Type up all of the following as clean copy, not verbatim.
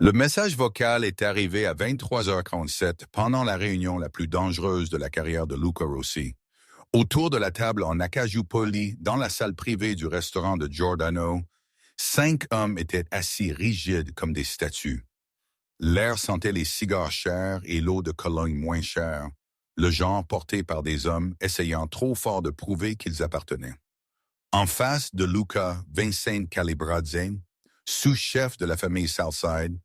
Le message vocal est arrivé à 23h47 pendant la réunion la plus dangereuse de la carrière de Luca Rossi. Autour de la table en acajou poli, dans la salle privée du restaurant de Giordano, 5 hommes étaient assis rigides comme des statues. L'air sentait les cigares chers et l'eau de Cologne moins chère, le genre porté par des hommes essayant trop fort de prouver qu'ils appartenaient. En face de Luca, Vincent Calibrazzi, sous-chef de la famille Southside,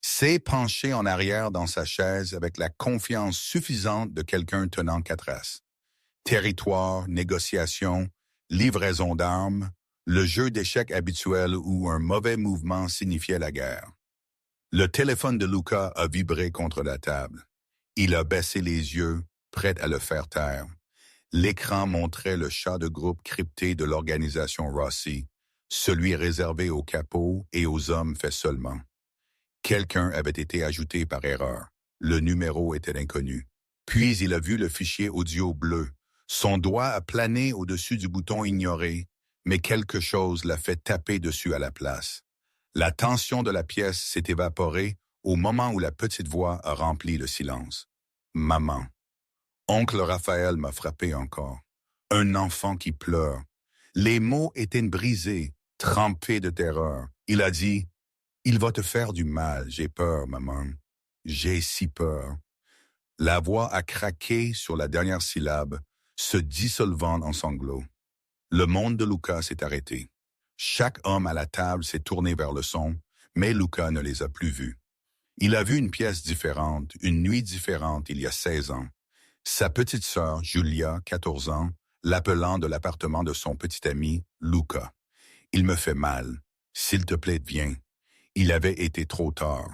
s'est penché en arrière dans sa chaise avec la confiance suffisante de quelqu'un tenant 4 as. Territoire, négociation, livraison d'armes, le jeu d'échecs habituel où un mauvais mouvement signifiait la guerre. Le téléphone de Luca a vibré contre la table. Il a baissé les yeux, prêt à le faire taire. L'écran montrait le chat de groupe crypté de l'organisation Rossi, celui réservé aux capots et aux hommes faits seulement. Quelqu'un avait été ajouté par erreur. Le numéro était inconnu. Puis il a vu le fichier audio bleu. Son doigt a plané au-dessus du bouton ignorer, mais quelque chose l'a fait taper dessus à la place. La tension de la pièce s'est évaporée au moment où la petite voix a rempli le silence. Maman. Oncle Raphaël m'a frappé encore. Un enfant qui pleure. Les mots étaient brisés, trempés de terreur. Il a dit « Il va te faire du mal, j'ai peur, maman. J'ai si peur. » La voix a craqué sur la dernière syllabe, se dissolvant en sanglots. Le monde de Luca s'est arrêté. Chaque homme à la table s'est tourné vers le son, mais Luca ne les a plus vus. Il a vu une pièce différente, une nuit différente il y a 16 ans. Sa petite sœur, Julia, 14 ans, l'appelant de l'appartement de son petit ami, Luca. « Il me fait mal. S'il te plaît, viens. » Il avait été trop tard.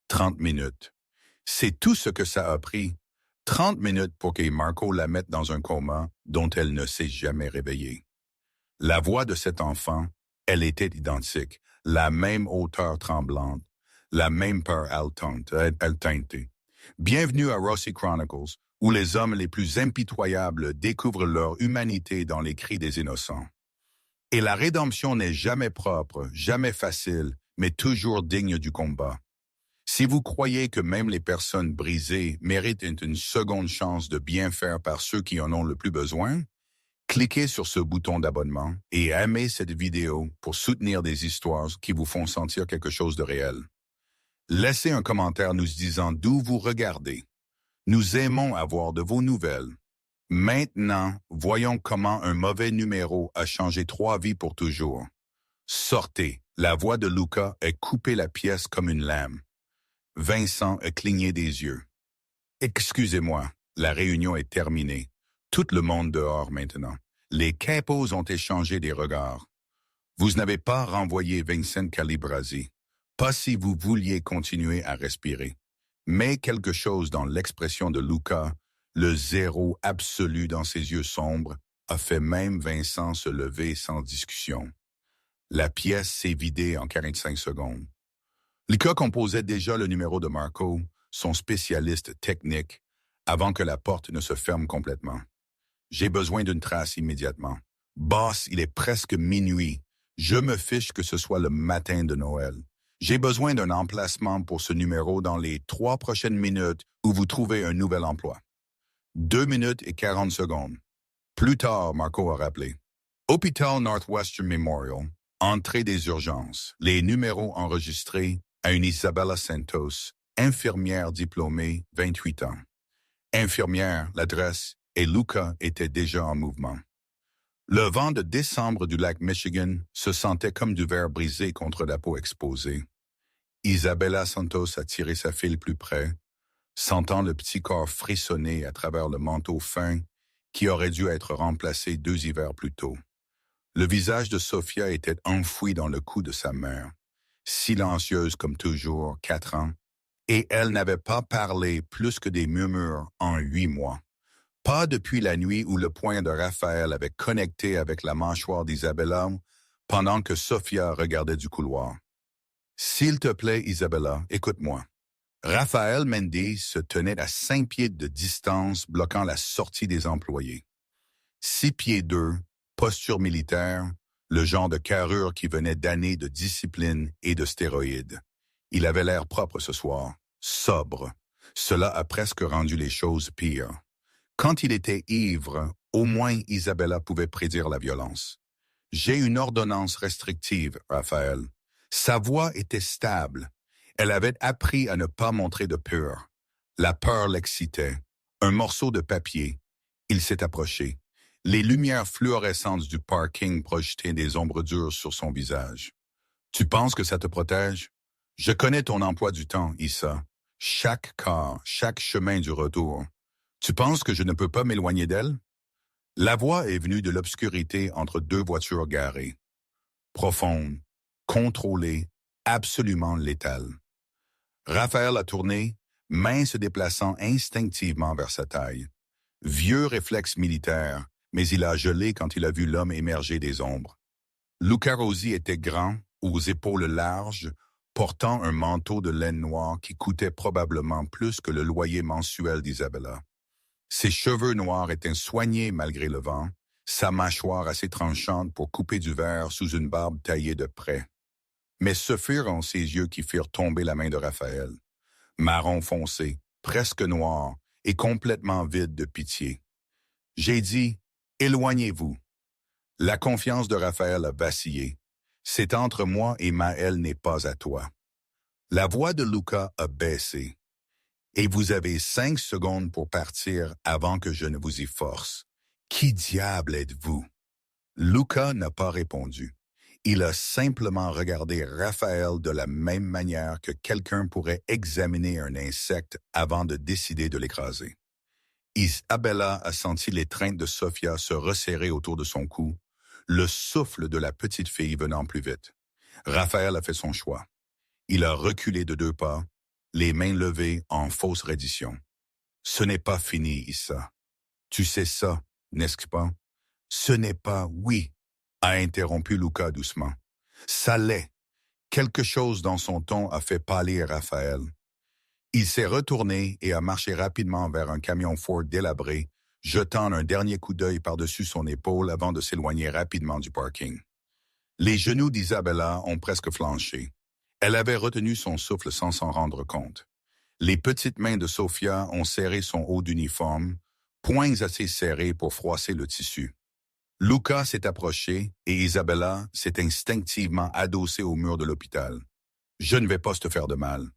30 minutes. C'est tout ce que ça a pris. 30 minutes pour que Marco la mette dans un coma dont elle ne s'est jamais réveillée. La voix de cet enfant, elle était identique, la même hauteur tremblante, la même peur haletante. Bienvenue à Rossi Chronicles, où les hommes les plus impitoyables découvrent leur humanité dans les cris des innocents. Et la rédemption n'est jamais propre, jamais facile, mais toujours digne du combat. Si vous croyez que même les personnes brisées méritent une seconde chance de bien faire par ceux qui en ont le plus besoin, cliquez sur ce bouton d'abonnement et aimez cette vidéo pour soutenir des histoires qui vous font sentir quelque chose de réel. Laissez un commentaire nous disant d'où vous regardez. Nous aimons avoir de vos nouvelles. Maintenant, voyons comment un mauvais numéro a changé 3 vies pour toujours. Sortez. La voix de Luca a coupé la pièce comme une lame. Vincent a cligné des yeux. Excusez-moi, la réunion est terminée. Tout le monde dehors maintenant. Les capos ont échangé des regards. Vous n'avez pas renvoyé Vincent Calibrazzi. Pas si vous vouliez continuer à respirer. Mais quelque chose dans l'expression de Luca, le zéro absolu dans ses yeux sombres, a fait même Vincent se lever sans discussion. La pièce s'est vidée en 45 secondes. Luca composait déjà le numéro de Marco, son spécialiste technique, avant que la porte ne se ferme complètement. J'ai besoin d'une trace immédiatement. Boss, il est presque minuit. Je me fiche que ce soit le matin de Noël. J'ai besoin d'un emplacement pour ce numéro dans les 3 prochaines minutes où vous trouvez un nouvel emploi. 2 minutes et 40 secondes. Plus tard, Marco a rappelé. Hôpital Northwestern Memorial, entrée des urgences. Les numéros enregistrés à une Isabella Santos, infirmière diplômée, 28 ans. Infirmière, l'adresse, et Luca était déjà en mouvement. Le vent de décembre du lac Michigan se sentait comme du verre brisé contre la peau exposée. Isabella Santos a tiré sa file plus près, sentant le petit corps frissonner à travers le manteau fin qui aurait dû être remplacé 2 hivers plus tôt. Le visage de Sophia était enfoui dans le cou de sa mère, silencieuse comme toujours, 4 ans, et elle n'avait pas parlé plus que des murmures en 8 mois. Pas depuis la nuit où le poing de Raphaël avait connecté avec la mâchoire d'Isabella pendant que Sophia regardait du couloir. « S'il te plaît, Isabella, écoute-moi. » Raphaël Mendy se tenait à 5 pieds de distance, bloquant la sortie des employés. 6 pieds 2, posture militaire, le genre de carrure qui venait d'années de discipline et de stéroïdes. Il avait l'air propre ce soir, sobre. Cela a presque rendu les choses pires. Quand il était ivre, au moins Isabella pouvait prédire la violence. J'ai une ordonnance restrictive, Raphaël. Sa voix était stable. Elle avait appris à ne pas montrer de peur. La peur l'excitait. Un morceau de papier. Il s'est approché. Les lumières fluorescentes du parking projetaient des ombres dures sur son visage. Tu penses que ça te protège? Je connais ton emploi du temps, Issa. Chaque quart, chaque chemin du retour. Tu penses que je ne peux pas m'éloigner d'elle? La voix est venue de l'obscurité entre deux voitures garées. Profonde, contrôlée, absolument létale. Raphaël a tourné, main se déplaçant instinctivement vers sa taille. Vieux réflexe militaire, mais il a gelé quand il a vu l'homme émerger des ombres. Luca Rossi était grand, aux épaules larges, portant un manteau de laine noire qui coûtait probablement plus que le loyer mensuel d'Isabella. Ses cheveux noirs étaient soignés malgré le vent, sa mâchoire assez tranchante pour couper du verre sous une barbe taillée de près. Mais ce furent ses yeux qui firent tomber la main de Raphaël. Marron foncé, presque noir et complètement vide de pitié. J'ai dit, éloignez-vous. La confiance de Raphaël a vacillé. C'est entre moi et Maël n'est pas à toi. La voix de Luca a baissé. Et vous avez 5 secondes pour partir avant que je ne vous y force. Qui diable êtes-vous? Luca n'a pas répondu. Il a simplement regardé Raphaël de la même manière que quelqu'un pourrait examiner un insecte avant de décider de l'écraser. Isabella a senti l'étreinte de Sofia se resserrer autour de son cou, le souffle de la petite fille venant plus vite. Raphaël a fait son choix. Il a reculé de 2 pas, les mains levées en fausse reddition. Ce n'est pas fini, Issa. Tu sais ça, n'est-ce pas? Ce n'est pas oui, a interrompu Luca doucement. Ça l'est. Quelque chose dans son ton a fait pâlir Raphaël. Il s'est retourné et a marché rapidement vers un camion Ford délabré, jetant un dernier coup d'œil par-dessus son épaule avant de s'éloigner rapidement du parking. Les genoux d'Isabella ont presque flanché. Elle avait retenu son souffle sans s'en rendre compte. Les petites mains de Sofia ont serré son haut d'uniforme, poings assez serrés pour froisser le tissu. Luca s'est approché et Isabella s'est instinctivement adossée au mur de l'hôpital. « Je ne vais pas te faire de mal. »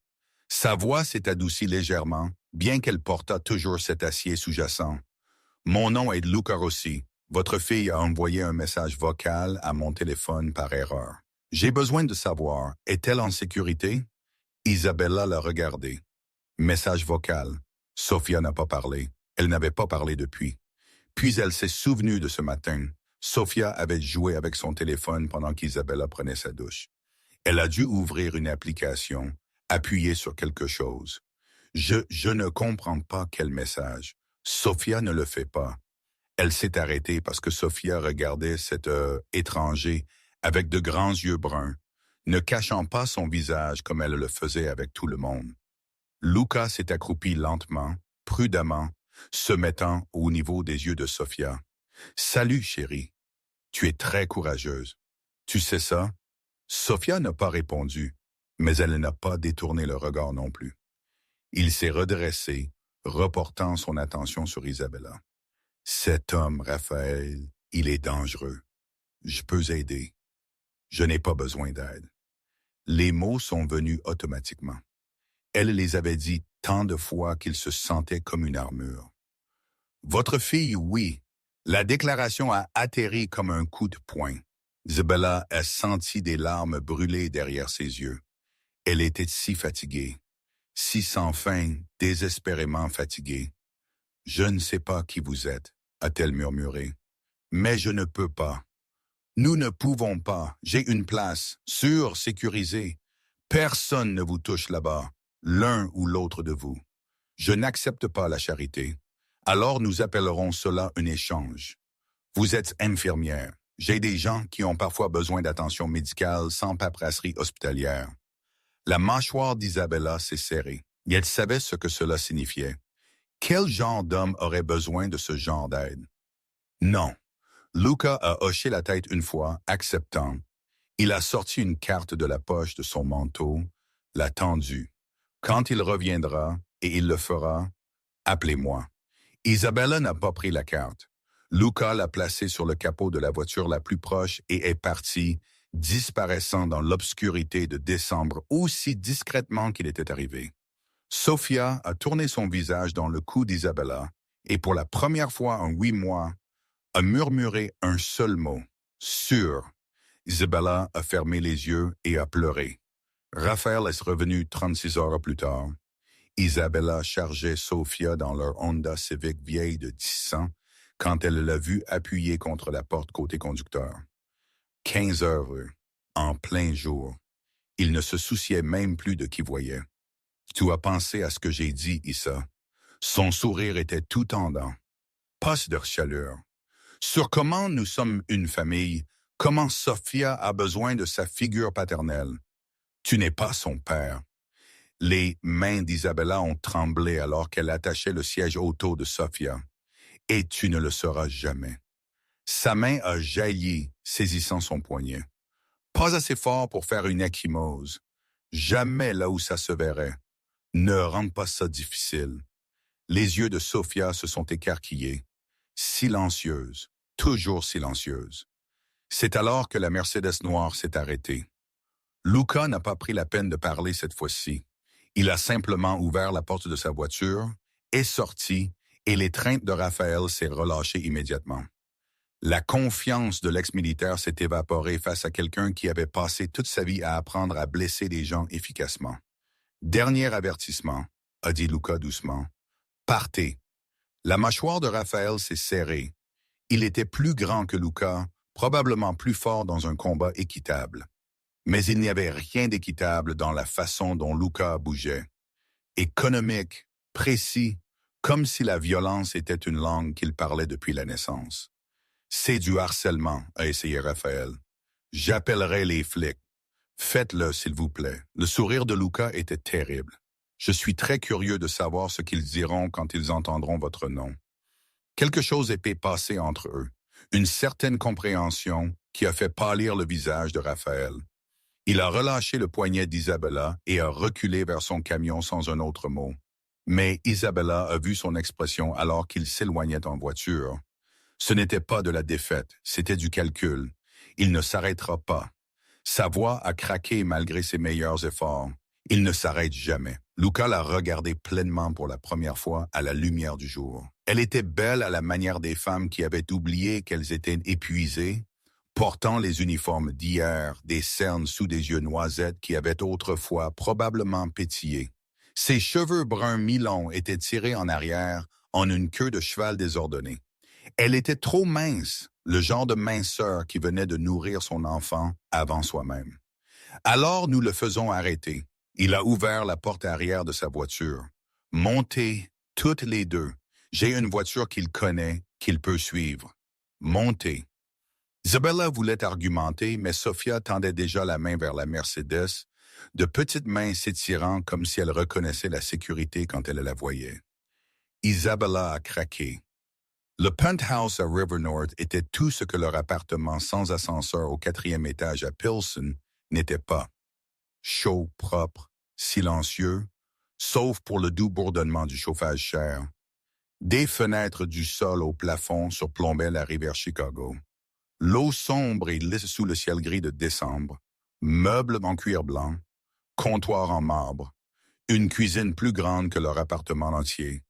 Sa voix s'est adoucie légèrement, bien qu'elle portât toujours cet acier sous-jacent. « Mon nom est Luca Rossi. Votre fille a envoyé un message vocal à mon téléphone par erreur. J'ai besoin de savoir, est-elle en sécurité? » Isabella l'a regardé. Message vocal. Sofia n'a pas parlé. Elle n'avait pas parlé depuis. Puis elle s'est souvenue de ce matin. Sofia avait joué avec son téléphone pendant qu'Isabella prenait sa douche. Elle a dû ouvrir une application, appuyer sur quelque chose. Je ne comprends pas quel message. Sofia ne le fait pas. Elle s'est arrêtée parce que Sofia regardait cet étranger avec de grands yeux bruns, ne cachant pas son visage comme elle le faisait avec tout le monde. Luca s'est accroupi lentement, prudemment, se mettant au niveau des yeux de Sofia. « Salut, chérie. Tu es très courageuse. Tu sais ça? » Sofia n'a pas répondu, mais elle n'a pas détourné le regard non plus. Il s'est redressé, reportant son attention sur Isabella. « Cet homme, Raphaël, il est dangereux. Je peux aider. Je n'ai pas besoin d'aide. » Les mots sont venus automatiquement. Elle les avait dit tant de fois qu'il se sentait comme une armure. « Votre fille, oui. » La déclaration a atterri comme un coup de poing. Isabella a senti des larmes brûler derrière ses yeux. Elle était si fatiguée, si sans fin, désespérément fatiguée. « Je ne sais pas qui vous êtes, » a-t-elle murmuré. « Mais je ne peux pas. Nous ne pouvons pas. J'ai une place, sûre, sécurisée. Personne ne vous touche là-bas, l'un ou l'autre de vous. Je n'accepte pas la charité. Alors nous appellerons cela un échange. Vous êtes infirmière. J'ai des gens qui ont parfois besoin d'attention médicale sans paperasserie hospitalière. » La mâchoire d'Isabella s'est serrée. Et elle savait ce que cela signifiait. Quel genre d'homme aurait besoin de ce genre d'aide? Non. Luca a hoché la tête une fois, acceptant. Il a sorti une carte de la poche de son manteau, l'a tendu. Quand il reviendra, et il le fera, appelez-moi. Isabella n'a pas pris la carte. Luca l'a placée sur le capot de la voiture la plus proche et est parti, disparaissant dans l'obscurité de décembre aussi discrètement qu'il était arrivé. Sofia a tourné son visage dans le cou d'Isabella et pour la première fois en 8 mois, a murmuré un seul mot, sûr. Isabella a fermé les yeux et a pleuré. Raphaël est revenu 36 heures plus tard. Isabella chargeait Sofia dans leur Honda Civic vieille de 10 ans quand elle l'a vue appuyée contre la porte côté conducteur. 15 heures, en plein jour. Il ne se souciait même plus de qui voyait. Tu as pensé à ce que j'ai dit, Issa. Son sourire était tout tendant. Pas de chaleur. Sur comment nous sommes une famille, comment Sofia a besoin de sa figure paternelle. Tu n'es pas son père. Les mains d'Isabella ont tremblé alors qu'elle attachait le siège auto de Sofia. Et tu ne le sauras jamais. Sa main a jailli, saisissant son poignet. Pas assez fort pour faire une ecchymose. Jamais là où ça se verrait. Ne rends pas ça difficile. Les yeux de Sofia se sont écarquillés. Silencieuse, toujours silencieuse. C'est alors que la Mercedes noire s'est arrêtée. Luca n'a pas pris la peine de parler cette fois-ci. Il a simplement ouvert la porte de sa voiture, est sorti, et l'étreinte de Raphaël s'est relâchée immédiatement. La confiance de l'ex-militaire s'est évaporée face à quelqu'un qui avait passé toute sa vie à apprendre à blesser les gens efficacement. Dernier avertissement, a dit Luca doucement. Partez. La mâchoire de Raphaël s'est serrée. Il était plus grand que Luca, probablement plus fort dans un combat équitable. Mais il n'y avait rien d'équitable dans la façon dont Luca bougeait. Économique, précis, comme si la violence était une langue qu'il parlait depuis la naissance. C'est du harcèlement, a essayé Raphaël. J'appellerai les flics. Faites-le, s'il vous plaît. Le sourire de Luca était terrible. Je suis très curieux de savoir ce qu'ils diront quand ils entendront votre nom. Quelque chose était passé entre eux, une certaine compréhension qui a fait pâlir le visage de Raphaël. Il a relâché le poignet d'Isabella et a reculé vers son camion sans un autre mot. Mais Isabella a vu son expression alors qu'il s'éloignait en voiture. Ce n'était pas de la défaite, c'était du calcul. Il ne s'arrêtera pas. Sa voix a craqué malgré ses meilleurs efforts. Il ne s'arrête jamais. Luca l'a regardée pleinement pour la première fois à la lumière du jour. Elle était belle à la manière des femmes qui avaient oublié qu'elles étaient épuisées, portant les uniformes d'hier, des cernes sous des yeux noisettes qui avaient autrefois probablement pétillé. Ses cheveux bruns mi-longs étaient tirés en arrière en une queue de cheval désordonnée. Elle était trop mince, le genre de minceur qui venait de nourrir son enfant avant soi-même. Alors nous le faisons arrêter. Il a ouvert la porte arrière de sa voiture. Montez, toutes les deux. J'ai une voiture qu'il connaît, qu'il peut suivre. Montez. Isabella voulait argumenter, mais Sofia tendait déjà la main vers la Mercedes, de petites mains s'étirant comme si elle reconnaissait la sécurité quand elle la voyait. Isabella a craqué. Le penthouse à River North était tout ce que leur appartement sans ascenseur au 4e étage à Pilsen n'était pas. Chaud, propre, silencieux, sauf pour le doux bourdonnement du chauffage cher. Des fenêtres du sol au plafond surplombaient la rivière Chicago. L'eau sombre et lisse sous le ciel gris de décembre, meubles en cuir blanc, comptoir en marbre, une cuisine plus grande que leur appartement entier.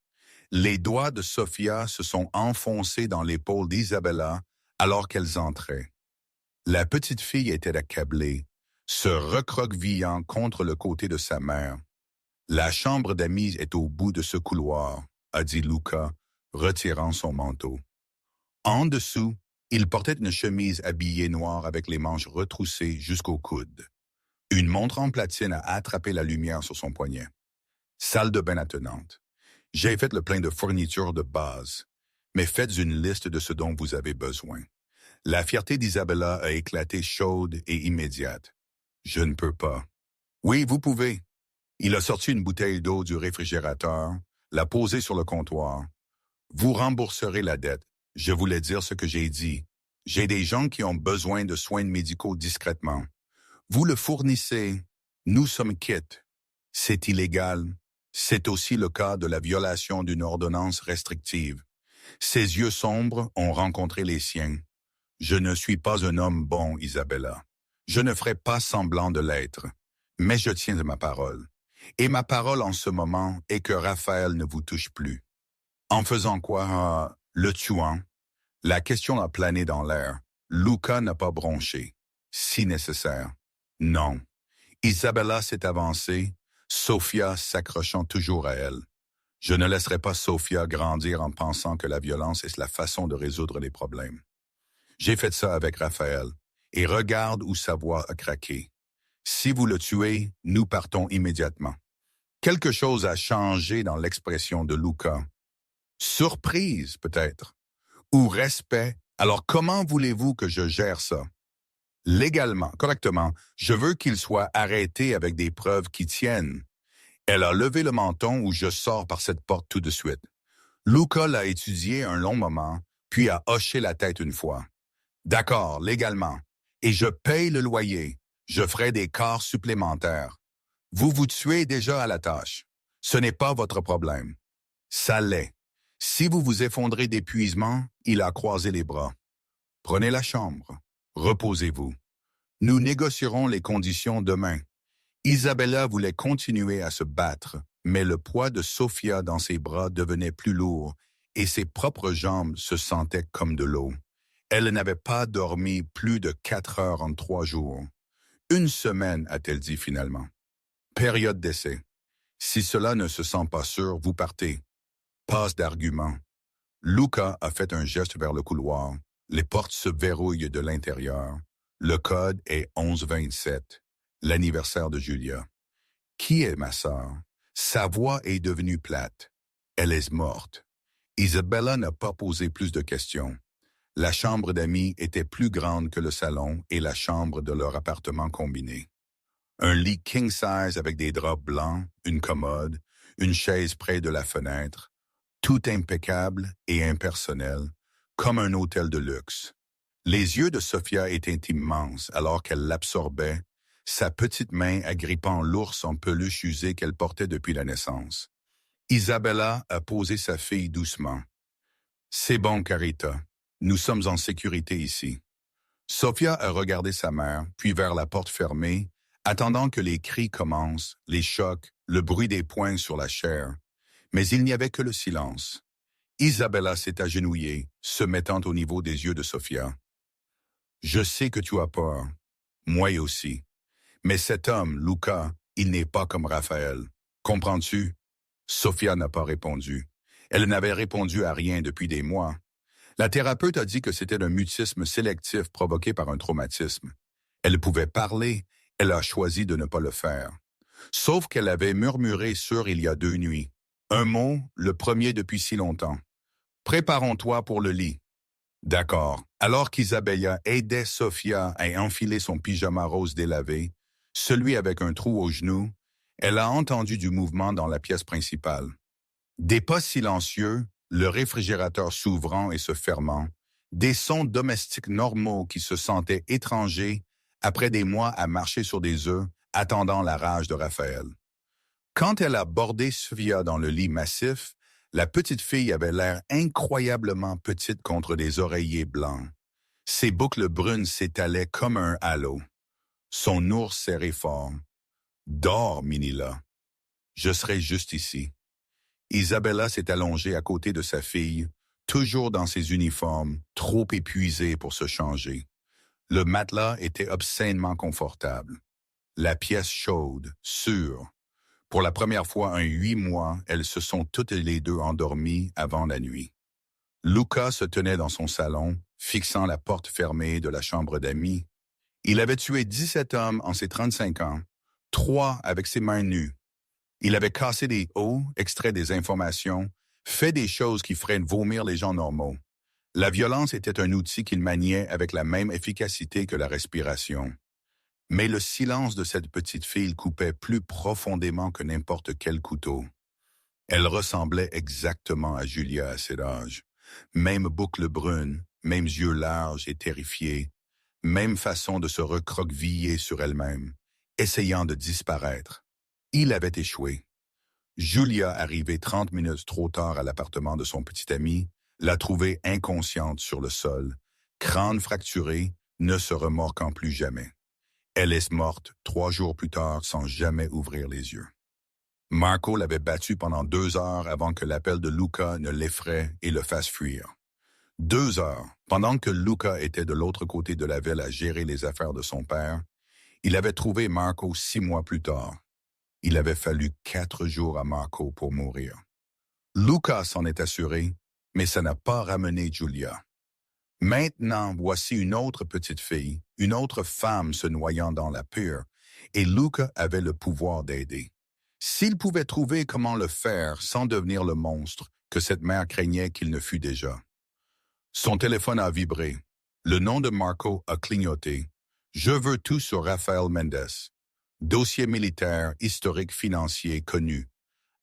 Les doigts de Sofia se sont enfoncés dans l'épaule d'Isabella alors qu'elles entraient. La petite fille était accablée, se recroquevillant contre le côté de sa mère. La chambre d'amis est au bout de ce couloir, a dit Luca, retirant son manteau. En dessous, il portait une chemise habillée noire avec les manches retroussées jusqu'au coude. Une montre en platine a attrapé la lumière sur son poignet. Salle de bain attenante. J'ai fait le plein de fournitures de base, mais faites une liste de ce dont vous avez besoin. La fierté d'Isabella a éclaté chaude et immédiate. Je ne peux pas. Oui, vous pouvez. Il a sorti une bouteille d'eau du réfrigérateur, l'a posée sur le comptoir. Vous rembourserez la dette. Je voulais dire ce que j'ai dit. J'ai des gens qui ont besoin de soins médicaux discrètement. Vous le fournissez. Nous sommes quittes. C'est illégal. C'est aussi le cas de la violation d'une ordonnance restrictive. Ses yeux sombres ont rencontré les siens. Je ne suis pas un homme bon, Isabella. Je ne ferai pas semblant de l'être. Mais je tiens de ma parole. Et ma parole en ce moment est que Raphaël ne vous touche plus. En faisant quoi? Le tuant. La question a plané dans l'air. Luca n'a pas bronché. Si nécessaire. Non. Isabella s'est avancée, Sophia s'accrochant toujours à elle. Je ne laisserai pas Sophia grandir en pensant que la violence est la façon de résoudre les problèmes. J'ai fait ça avec Raphaël, et regarde où sa voix a craqué. Si vous le tuez, nous partons immédiatement. Quelque chose a changé dans l'expression de Luca. Surprise, peut-être. Ou respect. Alors comment voulez-vous que je gère ça? Légalement, correctement, je veux qu'il soit arrêté avec des preuves qui tiennent. Elle a levé le menton où je sors par cette porte tout de suite. Luca l'a étudié un long moment, puis a hoché la tête une fois. D'accord, légalement. Et je paye le loyer. Je ferai des quarts supplémentaires. Vous vous tuez déjà à la tâche. Ce n'est pas votre problème. Ça l'est. Si vous vous effondrez d'épuisement, il a croisé les bras. Prenez la chambre. Reposez-vous. Nous négocierons les conditions demain. Isabella voulait continuer à se battre, mais le poids de Sophia dans ses bras devenait plus lourd et ses propres jambes se sentaient comme de l'eau. Elle n'avait pas dormi plus de 4 heures en 3 jours. 1 semaine, a-t-elle dit finalement. Période d'essai. Si cela ne se sent pas sûr, vous partez. Passe d'arguments. Luca a fait un geste vers le couloir. Les portes se verrouillent de l'intérieur. Le code est 1127, l'anniversaire de Julia. Qui est ma sœur? Sa voix est devenue plate. Elle est morte. Isabella n'a pas posé plus de questions. La chambre d'amis était plus grande que le salon et la chambre de leur appartement combiné. Un lit king-size avec des draps blancs, une commode, une chaise près de la fenêtre, tout impeccable et impersonnel, comme un hôtel de luxe. Les yeux de Sophia étaient immenses alors qu'elle l'absorbait, sa petite main agrippant l'ours en peluche usé qu'elle portait depuis la naissance. Isabella a posé sa fille doucement. « C'est bon, Carita. Nous sommes en sécurité ici. » Sophia a regardé sa mère, puis vers la porte fermée, attendant que les cris commencent, les chocs, le bruit des poings sur la chair. Mais il n'y avait que le silence. Isabella s'est agenouillée, se mettant au niveau des yeux de Sophia. « Je sais que tu as peur. Moi aussi. Mais cet homme, Luca, il n'est pas comme Raphaël. Comprends-tu? » Sophia n'a pas répondu. Elle n'avait répondu à rien depuis des mois. La thérapeute a dit que c'était un mutisme sélectif provoqué par un traumatisme. Elle pouvait parler, elle a choisi de ne pas le faire. Sauf qu'elle avait murmuré sur il y a 2 nuits. Un mot, le premier depuis si longtemps. « Préparons-toi pour le lit. » D'accord. Alors qu'Isabella aidait Sophia à enfiler son pyjama rose délavé, celui avec un trou au genou, elle a entendu du mouvement dans la pièce principale. Des pas silencieux, le réfrigérateur s'ouvrant et se fermant, des sons domestiques normaux qui se sentaient étrangers après des mois à marcher sur des œufs, attendant la rage de Raphaël. Quand elle a bordé Sophia dans le lit massif, la petite fille avait l'air incroyablement petite contre des oreillers blancs. Ses boucles brunes s'étalaient comme un halo. Son ours serré fort. « Dors, Minilla. Je serai juste ici. » Isabella s'est allongée à côté de sa fille, toujours dans ses uniformes, trop épuisée pour se changer. Le matelas était obscènement confortable. La pièce chaude, sûre. Pour la première fois en 8 mois, elles se sont toutes les deux endormies avant la nuit. Luca se tenait dans son salon, fixant la porte fermée de la chambre d'amis. Il avait tué 17 hommes en ses 35 ans, 3 avec ses mains nues. Il avait cassé des os, extrait des informations, fait des choses qui feraient vomir les gens normaux. La violence était un outil qu'il maniait avec la même efficacité que la respiration. Mais le silence de cette petite fille coupait plus profondément que n'importe quel couteau. Elle ressemblait exactement à Julia à cet âge. Même boucles brunes, mêmes yeux larges et terrifiés, même façon de se recroqueviller sur elle-même, essayant de disparaître. Il avait échoué. Julia, arrivée 30 minutes trop tard à l'appartement de son petit ami, l'a trouvée inconsciente sur le sol, crâne fracturé, ne se remorquant plus jamais. Elle est morte 3 jours plus tard sans jamais ouvrir les yeux. Marco l'avait battue pendant 2 heures avant que l'appel de Luca ne l'effraie et le fasse fuir. 2 heures, pendant que Luca était de l'autre côté de la ville à gérer les affaires de son père, il avait trouvé Marco 6 mois plus tard. Il avait fallu 4 jours à Marco pour mourir. Luca s'en est assuré, mais ça n'a pas ramené Julia. Maintenant, voici une autre petite fille, une autre femme se noyant dans la pure, et Luca avait le pouvoir d'aider. S'il pouvait trouver comment le faire sans devenir le monstre que cette mère craignait qu'il ne fût déjà. Son téléphone a vibré. Le nom de Marco a clignoté. Je veux tout sur Rafael Mendes. Dossier militaire, historique financier connu.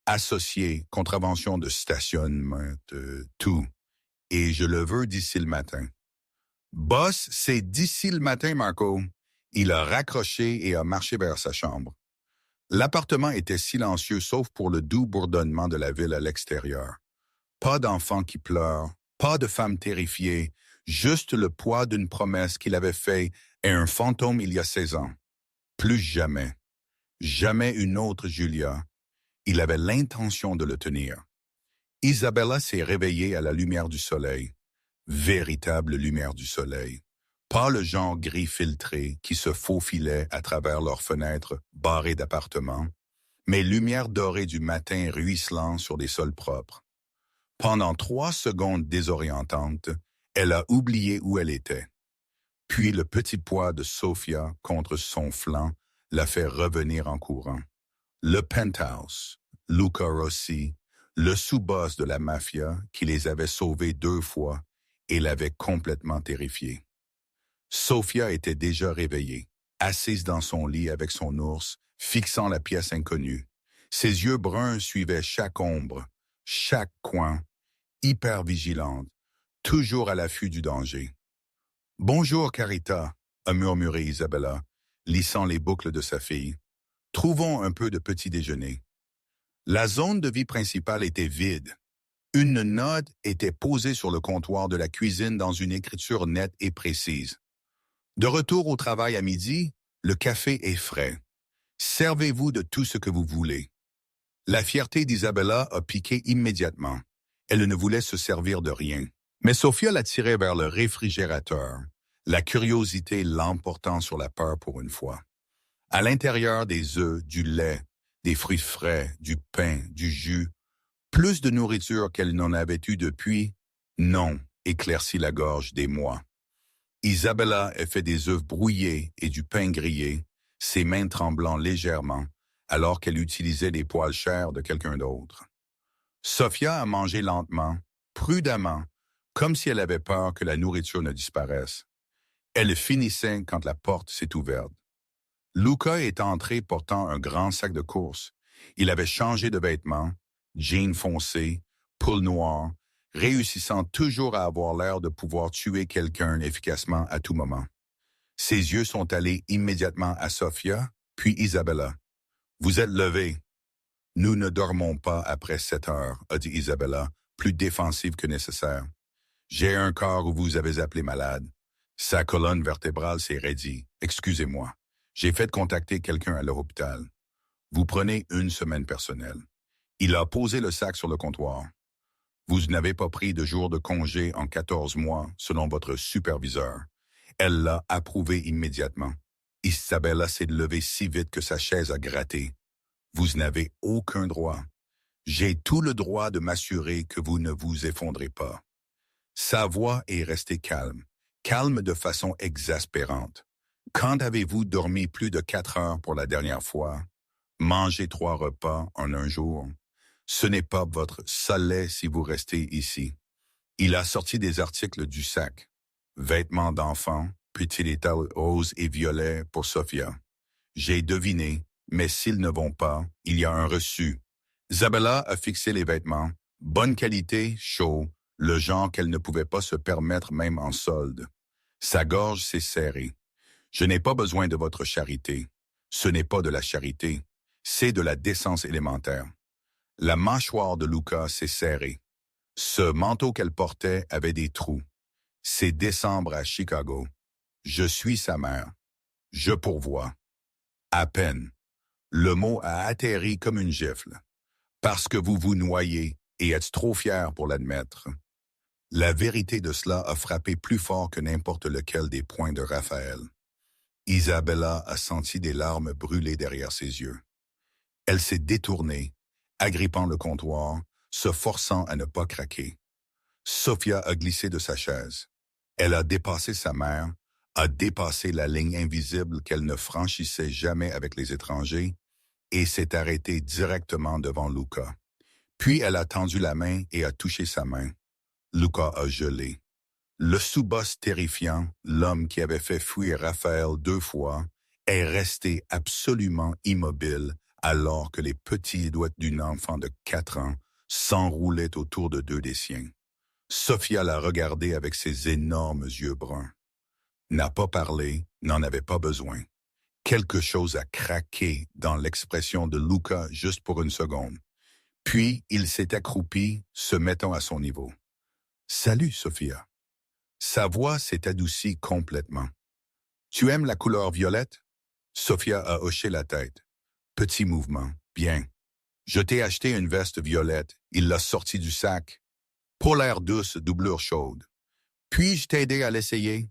Associé, contravention de stationnement, tout. Et je le veux d'ici le matin. Boss, c'est d'ici le matin, Marco. Il a raccroché et a marché vers sa chambre. L'appartement était silencieux sauf pour le doux bourdonnement de la ville à l'extérieur. Pas d'enfants qui pleurent, pas de femmes terrifiées, juste le poids d'une promesse qu'il avait faite et un fantôme il y a 16 ans. Plus jamais. Jamais une autre Julia. Il avait l'intention de le tenir. Isabella s'est réveillée à la lumière du soleil. Véritable lumière du soleil. Pas le genre gris filtré qui se faufilait à travers leurs fenêtres barrées d'appartements, mais lumière dorée du matin ruisselant sur des sols propres. Pendant 3 secondes désorientantes, elle a oublié où elle était. Puis le petit poids de Sofia contre son flanc l'a fait revenir en courant. Le penthouse, Luca Rossi, le sous-boss de la mafia qui les avait sauvés 2 fois et l'avait complètement terrifiée. Sofia était déjà réveillée, assise dans son lit avec son ours, fixant la pièce inconnue. Ses yeux bruns suivaient chaque ombre, chaque coin, hyper vigilante, toujours à l'affût du danger. « Bonjour, Carita », a murmuré Isabella, lissant les boucles de sa fille. « Trouvons un peu de petit déjeuner. » La zone de vie principale était vide. Une note était posée sur le comptoir de la cuisine dans une écriture nette et précise. De retour au travail à midi, le café est frais. Servez-vous de tout ce que vous voulez. La fierté d'Isabella a piqué immédiatement. Elle ne voulait se servir de rien. Mais Sofia la tirait vers le réfrigérateur, la curiosité l'emportant sur la peur pour une fois. À l'intérieur des œufs, du lait, des fruits frais, du pain, du jus, plus de nourriture qu'elle n'en avait eu depuis, non, éclaircit la gorge des mois. Isabella a fait des œufs brouillés et du pain grillé, ses mains tremblant légèrement, alors qu'elle utilisait des poils chers de quelqu'un d'autre. Sofia a mangé lentement, prudemment, comme si elle avait peur que la nourriture ne disparaisse. Elle finissait quand la porte s'est ouverte. Luca est entré portant un grand sac de courses. Il avait changé de vêtements, jeans foncés, pull noir, réussissant toujours à avoir l'air de pouvoir tuer quelqu'un efficacement à tout moment. Ses yeux sont allés immédiatement à Sofia, puis Isabella. « Vous êtes levés. »« Nous ne dormons pas après 7 heures, » a dit Isabella, plus défensive que nécessaire. « J'ai un corps où vous avez appelé malade. » Sa colonne vertébrale s'est raidie. « Excusez-moi. J'ai fait contacter quelqu'un à l'hôpital. Vous prenez 1 semaine personnelle. » Il a posé le sac sur le comptoir. « Vous n'avez pas pris de jour de congé en 14 mois, selon votre superviseur. » Elle l'a approuvé immédiatement. Isabella s'est levée si vite que sa chaise a gratté. « Vous n'avez aucun droit. J'ai tout le droit de m'assurer que vous ne vous effondrez pas. » Sa voix est restée calme, calme de façon exaspérante. « Quand avez-vous dormi plus de 4 heures pour la dernière fois? Mangé 3 repas en un jour? Ce n'est pas votre soleil si vous restez ici. » Il a sorti des articles du sac. Vêtements d'enfant, petits détails roses et violets pour Sofia. J'ai deviné, mais s'ils ne vont pas, il y a un reçu. Isabella a fixé les vêtements. Bonne qualité, chaud, le genre qu'elle ne pouvait pas se permettre même en solde. Sa gorge s'est serrée. Je n'ai pas besoin de votre charité. Ce n'est pas de la charité. C'est de la décence élémentaire. La mâchoire de Luca s'est serrée. Ce manteau qu'elle portait avait des trous. C'est décembre à Chicago. Je suis sa mère. Je pourvois. À peine. Le mot a atterri comme une gifle. Parce que vous vous noyez et êtes trop fier pour l'admettre. La vérité de cela a frappé plus fort que n'importe lequel des poings de Raphaël. Isabella a senti des larmes brûler derrière ses yeux. Elle s'est détournée, agrippant le comptoir, se forçant à ne pas craquer. Sophia a glissé de sa chaise. Elle a dépassé sa mère, a dépassé la ligne invisible qu'elle ne franchissait jamais avec les étrangers et s'est arrêtée directement devant Luca. Puis elle a tendu la main et a touché sa main. Luca a gelé. Le sous-boss terrifiant, l'homme qui avait fait fuir Raphaël 2 fois, est resté absolument immobile alors que les petits doigts d'une enfant de 4 ans s'enroulaient autour de 2 des siens. Sophia l'a regardé avec ses énormes yeux bruns. N'a pas parlé, n'en avait pas besoin. Quelque chose a craqué dans l'expression de Luca juste pour une seconde. Puis il s'est accroupi, se mettant à son niveau. « Salut, Sophia. » Sa voix s'est adoucie complètement. « Tu aimes la couleur violette? » Sophia a hoché la tête. Petit mouvement. « Bien. Je t'ai acheté une veste violette. » Il l'a sortie du sac. « Polaire douce, doublure chaude. Puis-je t'aider à l'essayer? »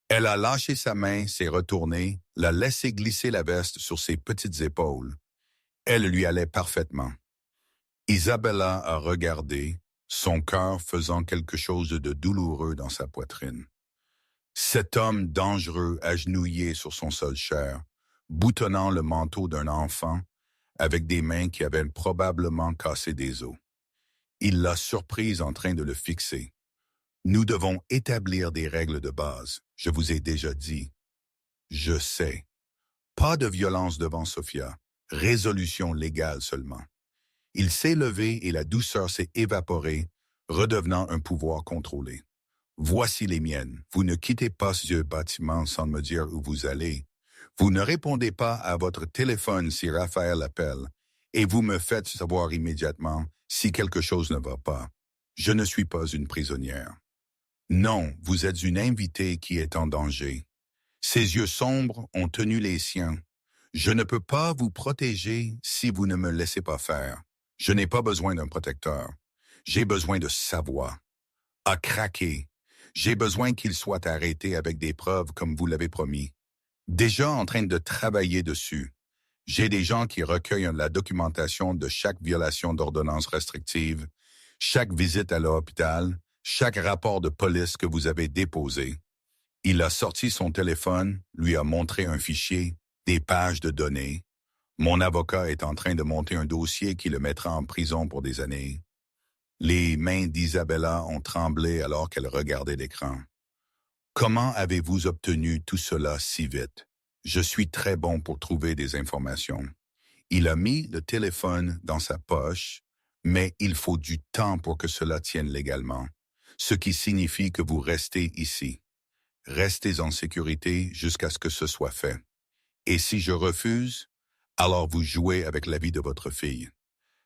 Elle a lâché sa main, s'est retournée, l'a laissé glisser la veste sur ses petites épaules. Elle lui allait parfaitement. Isabella a regardé, son cœur faisant quelque chose de douloureux dans sa poitrine. Cet homme dangereux agenouillé sur son sol chair, boutonnant le manteau d'un enfant, avec des mains qui avaient probablement cassé des os. Il l'a surprise en train de le fixer. Nous devons établir des règles de base, je vous ai déjà dit. Je sais. Pas de violence devant Sophia, résolution légale seulement. Il s'est levé et la douceur s'est évaporée, redevenant un pouvoir contrôlé. Voici les miennes. Vous ne quittez pas ce bâtiment sans me dire où vous allez. Vous ne répondez pas à votre téléphone si Raphaël appelle, et vous me faites savoir immédiatement si quelque chose ne va pas. Je ne suis pas une prisonnière. Non, vous êtes une invitée qui est en danger. Ses yeux sombres ont tenu les siens. Je ne peux pas vous protéger si vous ne me laissez pas faire. Je n'ai pas besoin d'un protecteur. J'ai besoin de sa voix. A craqué. J'ai besoin qu'il soit arrêté avec des preuves comme vous l'avez promis. Déjà en train de travailler dessus. J'ai des gens qui recueillent la documentation de chaque violation d'ordonnance restrictive, chaque visite à l'hôpital, chaque rapport de police que vous avez déposé. Il a sorti son téléphone, lui a montré un fichier, des pages de données. Mon avocat est en train de monter un dossier qui le mettra en prison pour des années. Les mains d'Isabella ont tremblé alors qu'elle regardait l'écran. Comment avez-vous obtenu tout cela si vite? Je suis très bon pour trouver des informations. Il a mis le téléphone dans sa poche, mais il faut du temps pour que cela tienne légalement, ce qui signifie que vous restez ici. Restez en sécurité jusqu'à ce que ce soit fait. Et si je refuse, alors vous jouez avec la vie de votre fille.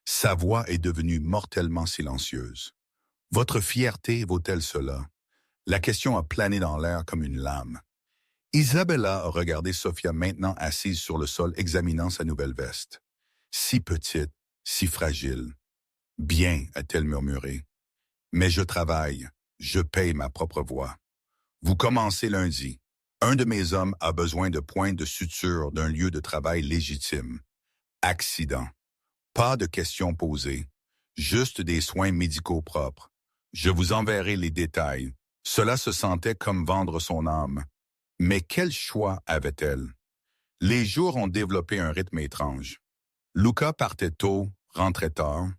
Sa voix est devenue mortellement silencieuse. Votre fierté vaut-elle cela? La question a plané dans l'air comme une lame. Isabella a regardé Sophia maintenant assise sur le sol examinant sa nouvelle veste. Si petite, si fragile. Bien, a-t-elle murmuré. Mais je travaille, je paye ma propre voix. Vous commencez lundi. Un de mes hommes a besoin de points de suture d'un lieu de travail légitime. Accident. Pas de questions posées. Juste des soins médicaux propres. Je vous enverrai les détails. Cela se sentait comme vendre son âme. Mais quel choix avait-elle? Les jours ont développé un rythme étrange. Luca partait tôt, rentrait tard.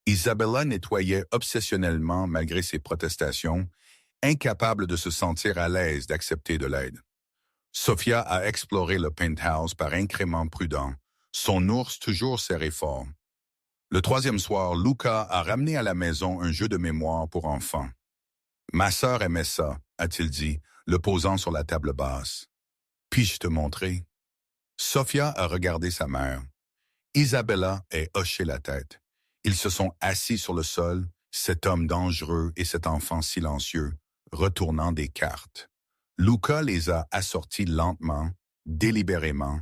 Isabella nettoyait obsessionnellement malgré ses protestations, incapable de se sentir à l'aise d'accepter de l'aide. Sophia a exploré le penthouse par incrément prudent, son ours toujours serré fort. Le 3e soir, Luca a ramené à la maison un jeu de mémoire pour enfants. « Ma sœur aimait ça », a-t-il dit, le posant sur la table basse. « Puis-je te montrer ?» Sophia a regardé sa mère. Isabella a hoché la tête. Ils se sont assis sur le sol, cet homme dangereux et cet enfant silencieux, retournant des cartes. Luca les a assortis lentement, délibérément,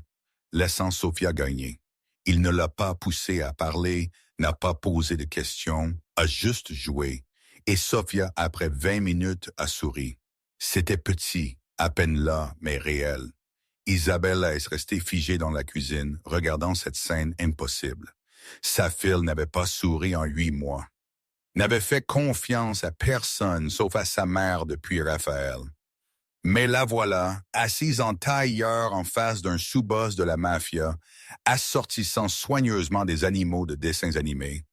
laissant Sofia gagner. Il ne l'a pas poussée à parler, n'a pas posé de questions, a juste joué. Et Sofia, après 20 minutes, a souri. C'était petit, à peine là, mais réel. Isabella est restée figée dans la cuisine, regardant cette scène impossible. Sa fille n'avait pas souri en 8 mois. N'avait fait confiance à personne sauf à sa mère depuis Raphaël. Mais la voilà, assise en tailleur en face d'un sous-boss de la mafia, assortissant soigneusement des animaux de dessins animés.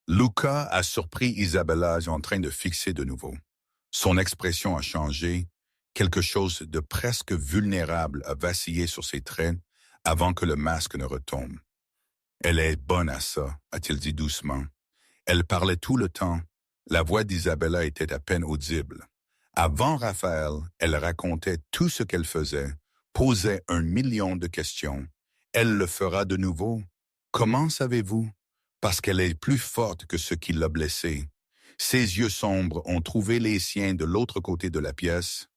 Luca a surpris Isabella en train de fixer de nouveau. Son expression a changé. Quelque chose de presque vulnérable a vacillé sur ses traits avant que le masque ne retombe. Elle est bonne à ça, a-t-il dit doucement. Elle parlait tout le temps. La voix d'Isabella était à peine audible. Avant Raphaël, elle racontait tout ce qu'elle faisait, posait 1 million de questions. Elle le fera de nouveau. Comment savez-vous? Parce qu'elle est plus forte que ce qui l'a blessée. Ses yeux sombres ont trouvé les siens de l'autre côté de la pièce.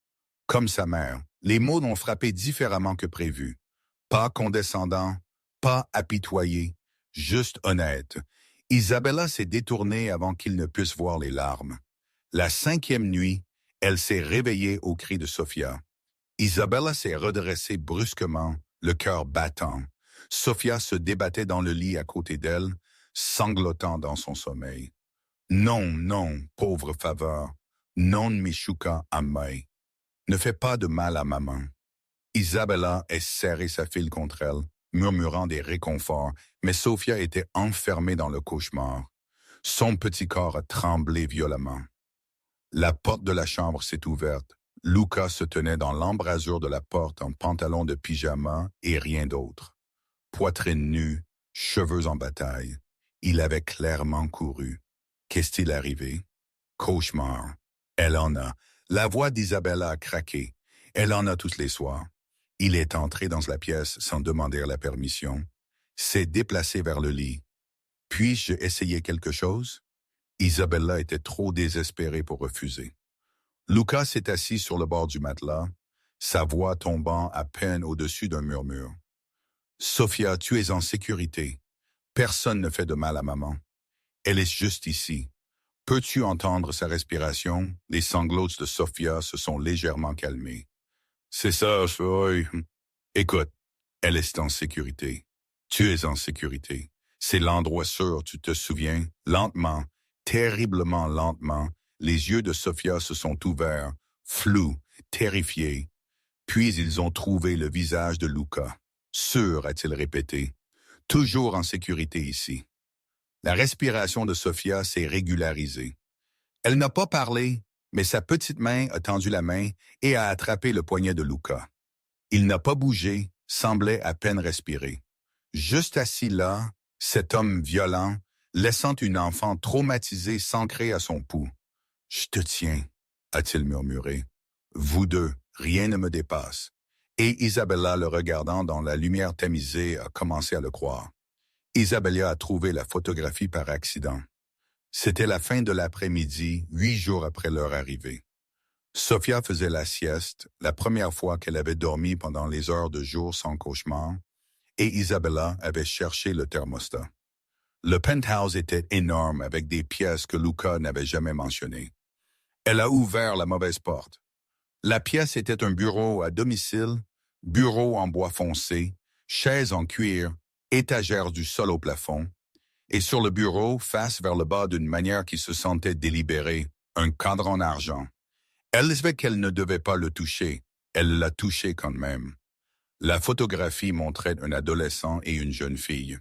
Comme sa mère, les mots l'ont frappé différemment que prévu. Pas condescendant, pas apitoyé, juste honnête. Isabella s'est détournée avant qu'il ne puisse voir les larmes. La 5e nuit, elle s'est réveillée au cri de Sofia. Isabella s'est redressée brusquement, le cœur battant. Sofia se débattait dans le lit à côté d'elle, sanglotant dans son sommeil. Non, non, pauvre faveur, non Michuka a mai. Ne fais pas de mal à maman. Isabella a serré sa fille contre elle, murmurant des réconforts, mais Sofia était enfermée dans le cauchemar. Son petit corps a tremblé violemment. La porte de la chambre s'est ouverte. Luca se tenait dans l'embrasure de la porte en pantalon de pyjama et rien d'autre. Poitrine nue, cheveux en bataille. Il avait clairement couru. Qu'est-il arrivé? Cauchemar. Elle en a. La voix d'Isabella a craqué. Elle en a tous les soirs. Il est entré dans la pièce sans demander la permission. S'est déplacé vers le lit. Puis-je essayer quelque chose? Isabella était trop désespérée pour refuser. Luca s'est assis sur le bord du matelas, sa voix tombant à peine au-dessus d'un murmure. Sofia, tu es en sécurité. Personne ne fait de mal à maman. Elle est juste ici. Peux-tu entendre sa respiration? Les sanglots de Sofia se sont légèrement calmés. C'est ça, oui. Écoute, elle est en sécurité. Tu es en sécurité. C'est l'endroit sûr, tu te souviens? Lentement, terriblement lentement, les yeux de Sofia se sont ouverts, flous, terrifiés. Puis ils ont trouvé le visage de Luca. Sûr, a-t-il répété. Toujours en sécurité ici. La respiration de Sofia s'est régularisée. Elle n'a pas parlé, mais sa petite main a tendu la main et a attrapé le poignet de Luca. Il n'a pas bougé, semblait à peine respirer. Juste assis là, cet homme violent, laissant une enfant traumatisée s'ancrer à son pouls. « Je te tiens », a-t-il murmuré. « Vous deux, rien ne me dépasse. » Et Isabella, le regardant dans la lumière tamisée, a commencé à le croire. Isabella a trouvé la photographie par accident. C'était la fin de l'après-midi, 8 jours après leur arrivée. Sofia faisait la sieste, la première fois qu'elle avait dormi pendant les heures de jour sans cauchemar, et Isabella avait cherché le thermostat. Le penthouse était énorme avec des pièces que Luca n'avait jamais mentionnées. Elle a ouvert la mauvaise porte. La pièce était un bureau à domicile, bureau en bois foncé, chaise en cuir, étagère du sol au plafond, et sur le bureau, face vers le bas d'une manière qui se sentait délibérée, un cadran en argent. Elle savait qu'elle ne devait pas le toucher. Elle l'a touché quand même. La photographie montrait un adolescent et une jeune fille.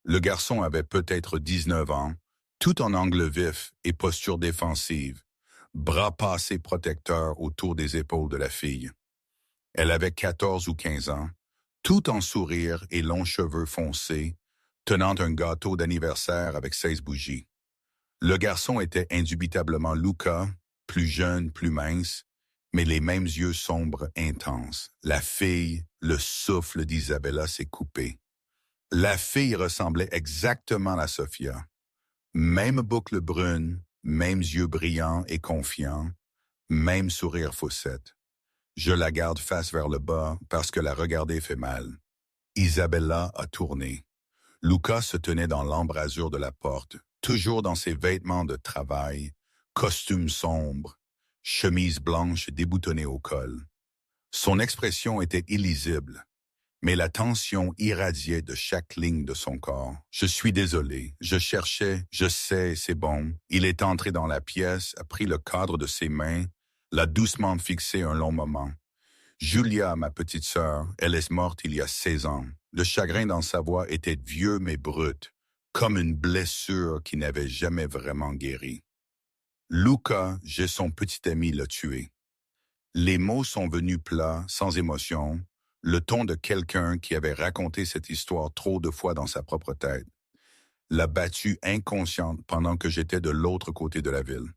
Le garçon avait peut-être 19 ans, tout en angle vif et posture défensive, bras passés protecteurs autour des épaules de la fille. Elle avait 14 ou 15 ans, tout en sourire et longs cheveux foncés, tenant un gâteau d'anniversaire avec 16 bougies. Le garçon était indubitablement Luca, plus jeune, plus mince, mais les mêmes yeux sombres intenses. La fille, le souffle d'Isabella s'est coupé. La fille ressemblait exactement à Sophia. Même boucle brune, mêmes yeux brillants et confiants, même sourire faussette. Je la garde face vers le bas parce que la regarder fait mal. Isabella a tourné. Luca se tenait dans l'embrasure de la porte, toujours dans ses vêtements de travail, costume sombre, chemise blanche déboutonnée au col. Son expression était illisible, mais la tension irradiait de chaque ligne de son corps. Je suis désolé, je cherchais, je sais, c'est bon. Il est entré dans la pièce, a pris le cadre de ses mains, l'a doucement fixé un long moment. Julia, ma petite sœur, elle est morte il y a 16 ans. Le chagrin dans sa voix était vieux mais brut, comme une blessure qui n'avait jamais vraiment guéri. Luca, j'ai son petit ami, l'a tué. Les mots sont venus plats, sans émotion, le ton de quelqu'un qui avait raconté cette histoire trop de fois dans sa propre tête. L'a battue inconsciente pendant que j'étais de l'autre côté de la ville.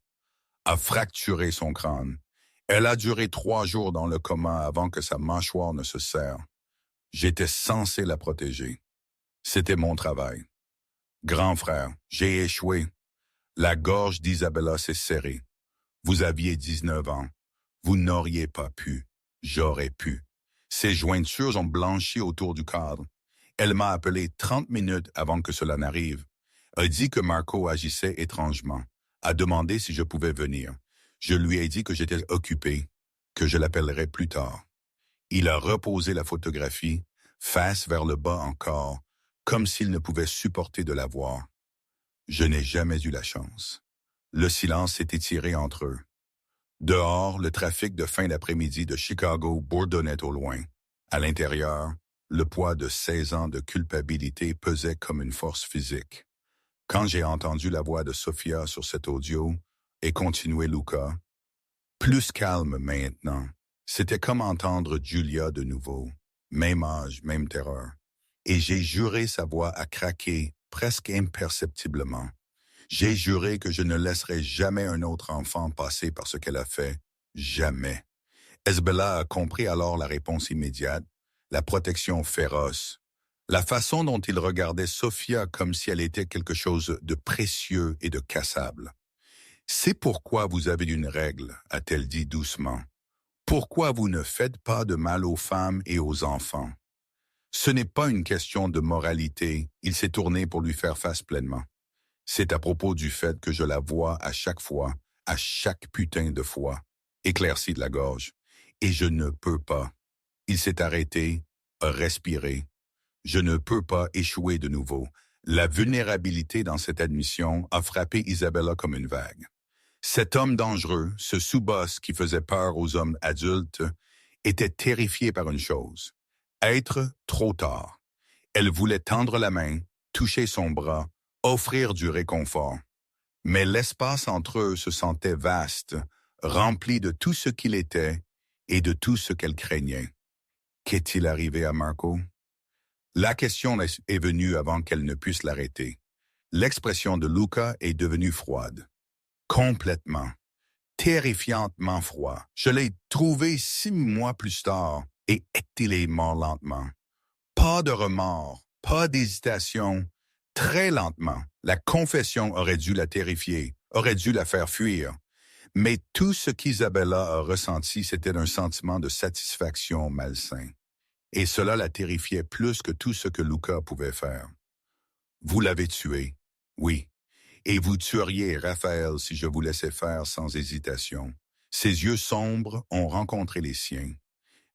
A fracturé son crâne. Elle a duré 3 jours dans le coma avant que sa mâchoire ne se serre. J'étais censé la protéger. C'était mon travail. Grand frère, j'ai échoué. La gorge d'Isabella s'est serrée. Vous aviez 19 ans. Vous n'auriez pas pu. J'aurais pu. Ses jointures ont blanchi autour du cadre. Elle m'a appelé 30 minutes avant que cela n'arrive. A dit que Marco agissait étrangement. A demandé si je pouvais venir. Je lui ai dit que j'étais occupé, que je l'appellerais plus tard. Il a reposé la photographie, face vers le bas encore, comme s'il ne pouvait supporter de la voir. Je n'ai jamais eu la chance. Le silence s'est étiré entre eux. Dehors, le trafic de fin d'après-midi de Chicago bourdonnait au loin. À l'intérieur, le poids de 16 ans de culpabilité pesait comme une force physique. Quand j'ai entendu la voix de Sophia sur cet audio, et continué Luca, plus calme maintenant, c'était comme entendre Julia de nouveau. Même âge, même terreur. Et j'ai juré sa voix à craquer presque imperceptiblement. J'ai juré que je ne laisserai jamais un autre enfant passer par ce qu'elle a fait. Jamais. Isabella a compris alors la réponse immédiate, la protection féroce. La façon dont il regardait Sophia comme si elle était quelque chose de précieux et de cassable. C'est pourquoi vous avez une règle, a-t-elle dit doucement. Pourquoi vous ne faites pas de mal aux femmes et aux enfants? Ce n'est pas une question de moralité, il s'est tourné pour lui faire face pleinement. C'est à propos du fait que je la vois à chaque fois, à chaque putain de fois, éclaircie de la gorge. Et je ne peux pas. Il s'est arrêté, a respiré. Je ne peux pas échouer de nouveau. La vulnérabilité dans cette admission a frappé Isabella comme une vague. Cet homme dangereux, ce sous-boss qui faisait peur aux hommes adultes, était terrifié par une chose. Être trop tard. Elle voulait tendre la main, toucher son bras, offrir du réconfort. Mais l'espace entre eux se sentait vaste, rempli de tout ce qu'il était et de tout ce qu'elle craignait. Qu'est-il arrivé à Marco? La question est venue avant qu'elle ne puisse l'arrêter. L'expression de Luca est devenue froide. Complètement, terrifiantement froid. Je l'ai trouvé 6 mois plus tard et il est mort lentement. Pas de remords, pas d'hésitation. Très lentement, la confession aurait dû la terrifier, aurait dû la faire fuir. Mais tout ce qu'Isabella a ressenti, c'était un sentiment de satisfaction malsain. Et cela la terrifiait plus que tout ce que Luca pouvait faire. Vous l'avez tué, oui. Et vous tueriez Raphaël si je vous laissais faire sans hésitation. Ses yeux sombres ont rencontré les siens.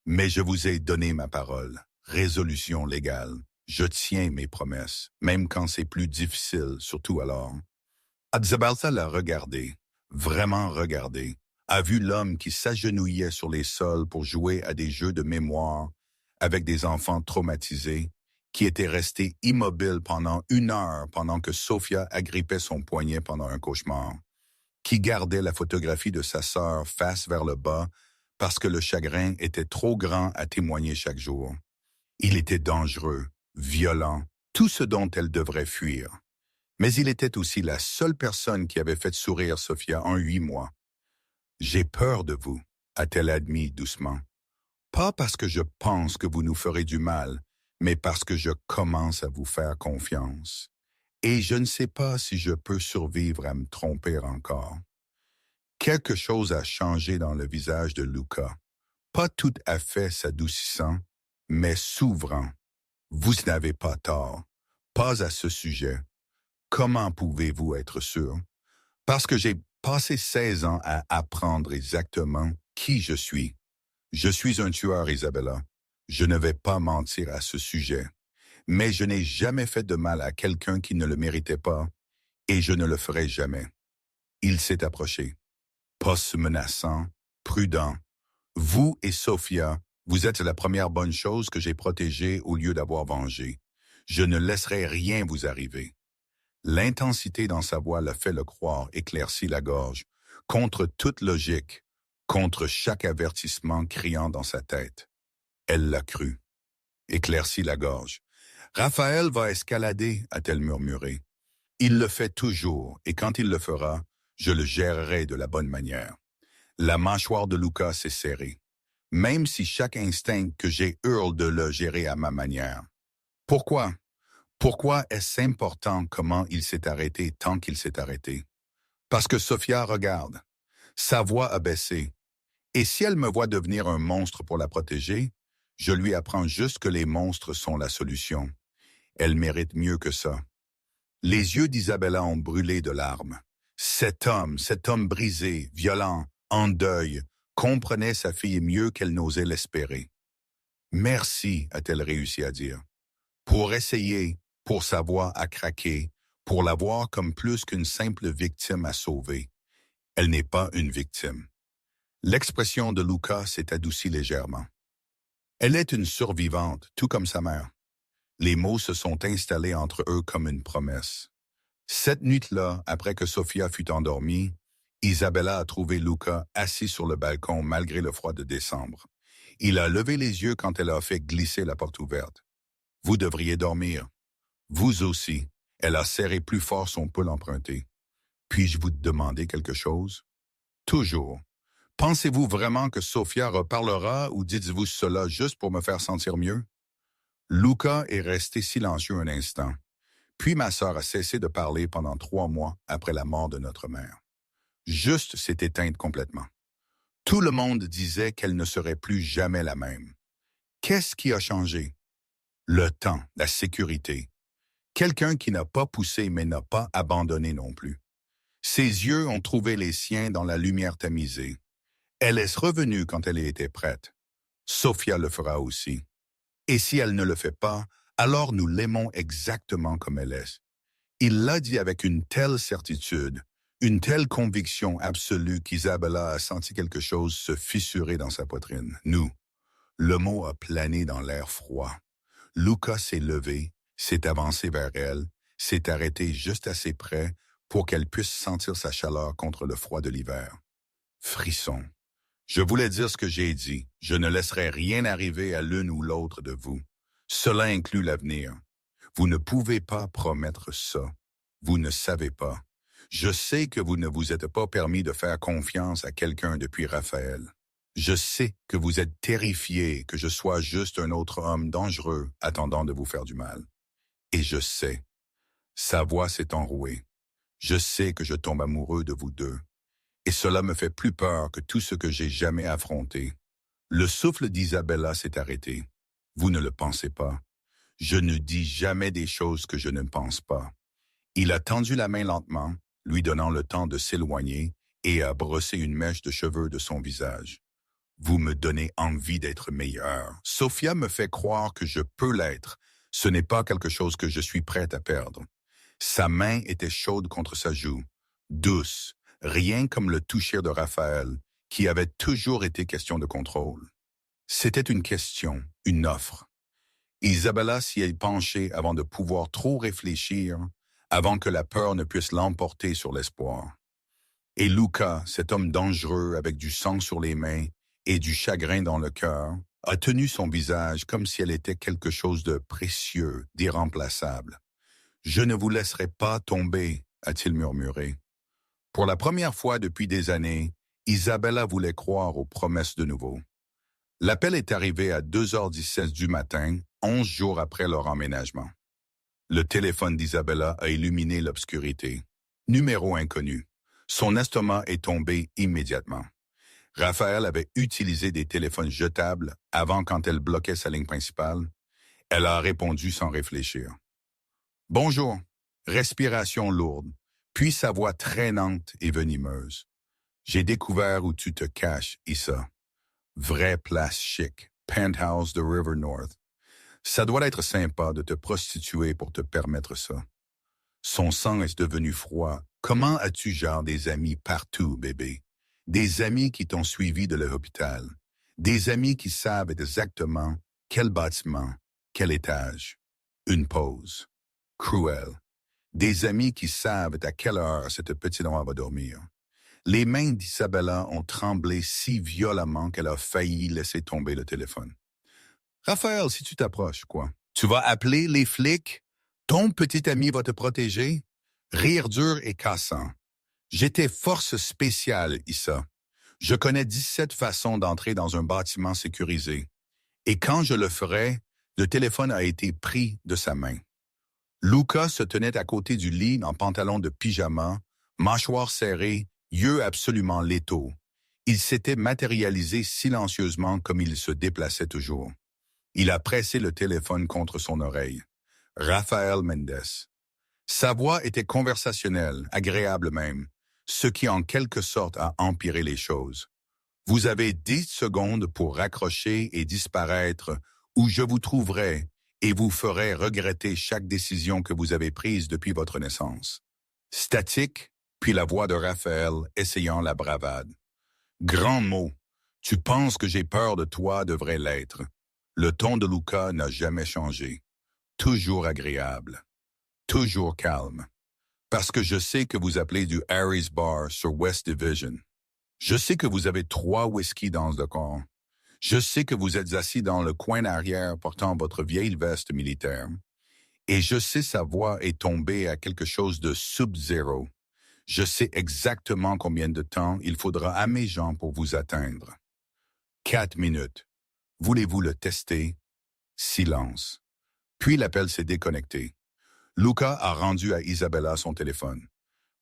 Mais je vous ai donné ma parole. Résolution légale. Je tiens mes promesses, même quand c'est plus difficile, surtout alors. Isabella l'a regardé, vraiment regardé, a vu l'homme qui s'agenouillait sur les sols pour jouer à des jeux de mémoire avec des enfants traumatisés, qui était resté immobile pendant 1 heure pendant que Sophia agrippait son poignet pendant un cauchemar, qui gardait la photographie de sa sœur face vers le bas parce que le chagrin était trop grand à témoigner chaque jour. Il était dangereux, violent, tout ce dont elle devrait fuir. Mais il était aussi la seule personne qui avait fait sourire Sophia en 8 mois. « J'ai peur de vous », a-t-elle admis doucement. « Pas parce que je pense que vous nous ferez du mal, mais parce que je commence à vous faire confiance. Et je ne sais pas si je peux survivre à me tromper encore. Quelque chose a changé dans le visage de Luca. Pas tout à fait s'adoucissant, mais s'ouvrant. Vous n'avez pas tort. Pas à ce sujet. Comment pouvez-vous être sûr? Parce que j'ai passé 16 ans à apprendre exactement qui je suis. Je suis un tueur, Isabella. Je ne vais pas mentir à ce sujet. Mais je n'ai jamais fait de mal à quelqu'un qui ne le méritait pas, et je ne le ferai jamais. Il s'est approché. Poste menaçant, prudent. Vous et Sophia, vous êtes la première bonne chose que j'ai protégée au lieu d'avoir vengée. Je ne laisserai rien vous arriver. L'intensité dans sa voix le fait le croire, éclaircit la gorge, contre toute logique, contre chaque avertissement criant dans sa tête. Elle l'a cru. Éclaircit la gorge. Raphaël va escalader, a-t-elle murmuré. Il le fait toujours, et quand il le fera, je le gérerai de la bonne manière. La mâchoire de Luca s'est serrée, même si chaque instinct que j'ai hurle de le gérer à ma manière. Pourquoi? Pourquoi est-ce important comment il s'est arrêté tant qu'il s'est arrêté? Parce que Sophia regarde. Sa voix a baissé. Et si elle me voit devenir un monstre pour la protéger, je lui apprends juste que les monstres sont la solution. Elle mérite mieux que ça. Les yeux d'Isabella ont brûlé de larmes. Cet homme brisé, violent, en deuil, comprenait sa fille mieux qu'elle n'osait l'espérer. Merci, a-t-elle réussi à dire. Pour essayer, pour sa voix à craquer, pour la voir comme plus qu'une simple victime à sauver. Elle n'est pas une victime. L'expression de Luca s'est adoucie légèrement. Elle est une survivante, tout comme sa mère. Les mots se sont installés entre eux comme une promesse. Cette nuit-là, après que Sophia fut endormie, Isabella a trouvé Luca assis sur le balcon malgré le froid de décembre. Il a levé les yeux quand elle a fait glisser la porte ouverte. « Vous devriez dormir. »« Vous aussi. » Elle a serré plus fort son pouls emprunté. « Puis-je vous demander quelque chose? »« Toujours. Pensez-vous vraiment que Sophia reparlera ou dites-vous cela juste pour me faire sentir mieux? » Luca est resté silencieux un instant. Puis ma sœur a cessé de parler pendant 3 mois après la mort de notre mère. Juste s'est éteinte complètement. Tout le monde disait qu'elle ne serait plus jamais la même. Qu'est-ce qui a changé? Le temps, la sécurité. Quelqu'un qui n'a pas poussé mais n'a pas abandonné non plus. Ses yeux ont trouvé les siens dans la lumière tamisée. Elle est revenue quand elle était prête. Sophia le fera aussi. Et si elle ne le fait pas, alors nous l'aimons exactement comme elle est. Il l'a dit avec une telle certitude, une telle conviction absolue qu'Isabella a senti quelque chose se fissurer dans sa poitrine. Nous. Le mot a plané dans l'air froid. Luca s'est levé, s'est avancé vers elle, s'est arrêté juste assez près pour qu'elle puisse sentir sa chaleur contre le froid de l'hiver. Frisson. Je voulais dire ce que j'ai dit. Je ne laisserai rien arriver à l'une ou l'autre de vous. Cela inclut l'avenir. Vous ne pouvez pas promettre ça. Vous ne savez pas. Je sais que vous ne vous êtes pas permis de faire confiance à quelqu'un depuis Raphaël. Je sais que vous êtes terrifié que je sois juste un autre homme dangereux attendant de vous faire du mal. Et je sais. Sa voix s'est enrouée. Je sais que je tombe amoureux de vous deux. Et cela me fait plus peur que tout ce que j'ai jamais affronté. Le souffle d'Isabella s'est arrêté. Vous ne le pensez pas. Je ne dis jamais des choses que je ne pense pas. Il a tendu la main lentement, lui donnant le temps de s'éloigner, et a brossé une mèche de cheveux de son visage. Vous me donnez envie d'être meilleur. Sophia me fait croire que je peux l'être. Ce n'est pas quelque chose que je suis prête à perdre. Sa main était chaude contre sa joue, douce, rien comme le toucher de Raphaël, qui avait toujours été question de contrôle. C'était une question, une offre. Isabella s'y est penchée avant de pouvoir trop réfléchir, avant que la peur ne puisse l'emporter sur l'espoir. Et Luca, cet homme dangereux avec du sang sur les mains et du chagrin dans le cœur, a tenu son visage comme si elle était quelque chose de précieux, d'irremplaçable. « Je ne vous laisserai pas tomber », a-t-il murmuré. Pour la première fois depuis des années, Isabella voulait croire aux promesses de nouveau. L'appel est arrivé à 2h17 du matin, 11 jours après leur emménagement. Le téléphone d'Isabella a illuminé l'obscurité. Numéro inconnu. Son estomac est tombé immédiatement. Raphaël avait utilisé des téléphones jetables avant quand elle bloquait sa ligne principale. Elle a répondu sans réfléchir. Bonjour. Respiration lourde, puis sa voix traînante et venimeuse. J'ai découvert où tu te caches, Issa. Vraie place chic, penthouse de River North. Ça doit être sympa de te prostituer pour te permettre ça. Son sang est devenu froid. Comment as-tu genre des amis partout, bébé? Des amis qui t'ont suivi de l'hôpital. Des amis qui savent exactement quel bâtiment, quel étage. Une pause. Cruel. Des amis qui savent à quelle heure cette petite noire va dormir. Les mains d'Isabella ont tremblé si violemment qu'elle a failli laisser tomber le téléphone. Raphaël, si tu t'approches, quoi? Tu vas appeler les flics? Ton petit ami va te protéger? Rire dur et cassant. J'étais force spéciale, Issa. Je connais 17 façons d'entrer dans un bâtiment sécurisé. Et quand je le ferai, le téléphone a été pris de sa main. Luca se tenait à côté du lit en pantalon de pyjama, mâchoire serrée, yeux absolument létaux. Il s'était matérialisé silencieusement comme il se déplaçait toujours. Il a pressé le téléphone contre son oreille. Raphaël Mendes. Sa voix était conversationnelle, agréable même, ce qui en quelque sorte a empiré les choses. Vous avez 10 secondes pour raccrocher et disparaître, ou je vous trouverai et vous ferai regretter chaque décision que vous avez prise depuis votre naissance. Statique, puis la voix de Raphaël essayant la bravade. Grand mot. Tu penses que j'ai peur de toi devrait l'être. Le ton de Luca n'a jamais changé. Toujours agréable. Toujours calme. Parce que je sais que vous appelez du Harry's Bar sur West Division. Je sais que vous avez 3 whisky dans le corps. Je sais que vous êtes assis dans le coin arrière portant votre vieille veste militaire. Et je sais sa voix est tombée à quelque chose de sub-zéro. Je sais exactement combien de temps il faudra à mes gens pour vous atteindre. 4 minutes. Voulez-vous le tester? Silence. Puis l'appel s'est déconnecté. Luca a rendu à Isabella son téléphone.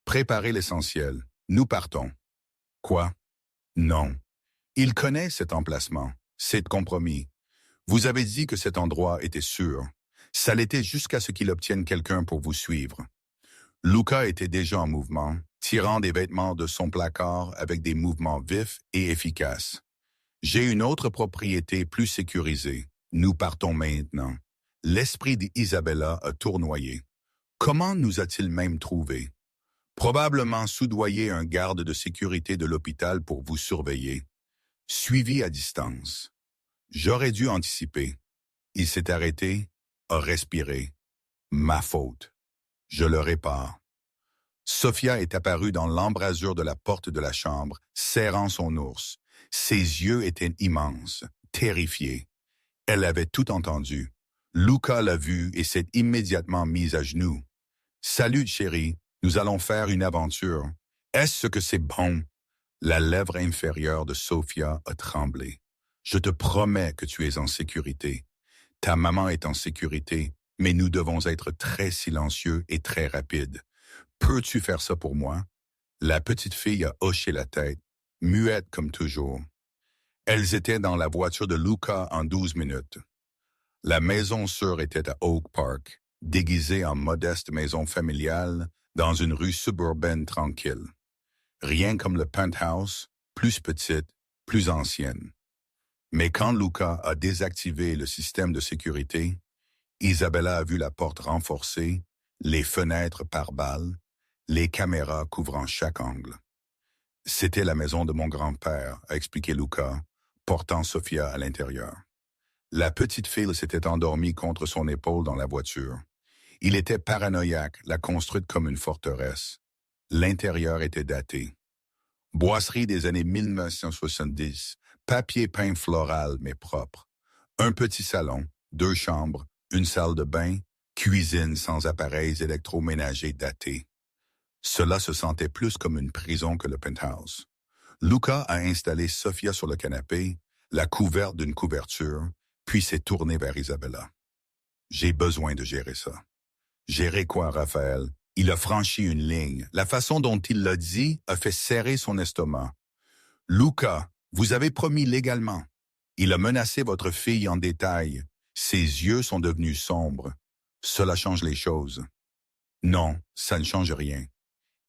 Préparez l'essentiel. Nous partons. Quoi? Non. Il connaît cet emplacement. C'est compromis. Vous avez dit que cet endroit était sûr. Ça l'était jusqu'à ce qu'il obtienne quelqu'un pour vous suivre. Luca était déjà en mouvement, tirant des vêtements de son placard avec des mouvements vifs et efficaces. J'ai une autre propriété plus sécurisée. Nous partons maintenant. L'esprit d'Isabella a tournoyé. Comment nous a-t-il même trouvés? Probablement soudoyer un garde de sécurité de l'hôpital pour vous surveiller. Suivi à distance. J'aurais dû anticiper. Il s'est arrêté, a respiré. Ma faute. Je le répare. Sophia est apparue dans l'embrasure de la porte de la chambre, serrant son ours. Ses yeux étaient immenses, terrifiés. Elle avait tout entendu. Luca l'a vue et s'est immédiatement mise à genoux. « Salut, chérie, nous allons faire une aventure. Est-ce que c'est bon? » La lèvre inférieure de Sophia a tremblé. « Je te promets que tu es en sécurité. Ta maman est en sécurité, mais nous devons être très silencieux et très rapides. Peux-tu faire ça pour moi? » La petite fille a hoché la tête, muette comme toujours. Elles étaient dans la voiture de Luca en 12 minutes. La maison sœur était à Oak Park, déguisée en modeste maison familiale dans une rue suburbaine tranquille. Rien comme le penthouse, plus petite, plus ancienne. Mais quand Luca a désactivé le système de sécurité, Isabella a vu la porte renforcée, les fenêtres par balles, les caméras couvrant chaque angle. « C'était la maison de mon grand-père », a expliqué Luca, portant Sophia à l'intérieur. La petite fille s'était endormie contre son épaule dans la voiture. Il était paranoïaque, la construite comme une forteresse. L'intérieur était daté. Boiserie des années 1970, papier peint floral mais propre. Un petit salon, 2 chambres, une salle de bain, cuisine sans appareils électroménagers datés. Cela se sentait plus comme une prison que le penthouse. Luca a installé Sophia sur le canapé, la couverte d'une couverture, puis s'est tourné vers Isabella. J'ai besoin de gérer ça. Gérer quoi, Raphaël? Il a franchi une ligne. La façon dont il l'a dit a fait serrer son estomac. Luca, vous avez promis légalement. Il a menacé votre fille en détail. Ses yeux sont devenus sombres. Cela change les choses. Non, ça ne change rien.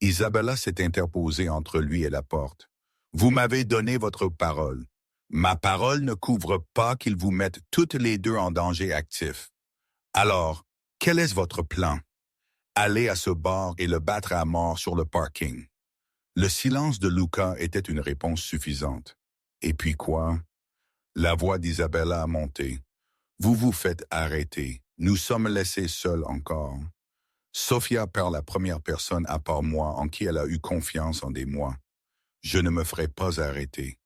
Isabella s'est interposée entre lui et la porte. Vous m'avez donné votre parole. Ma parole ne couvre pas qu'ils vous mettent toutes les deux en danger actif. Alors, quel est votre plan? Aller à ce bar et le battre à mort sur le parking. Le silence de Luca était une réponse suffisante. Et puis quoi? La voix d'Isabella a monté. Vous vous faites arrêter. Nous sommes laissés seuls encore. Sofia perd la première personne à part moi en qui elle a eu confiance en des mois. Je ne me ferai pas arrêter.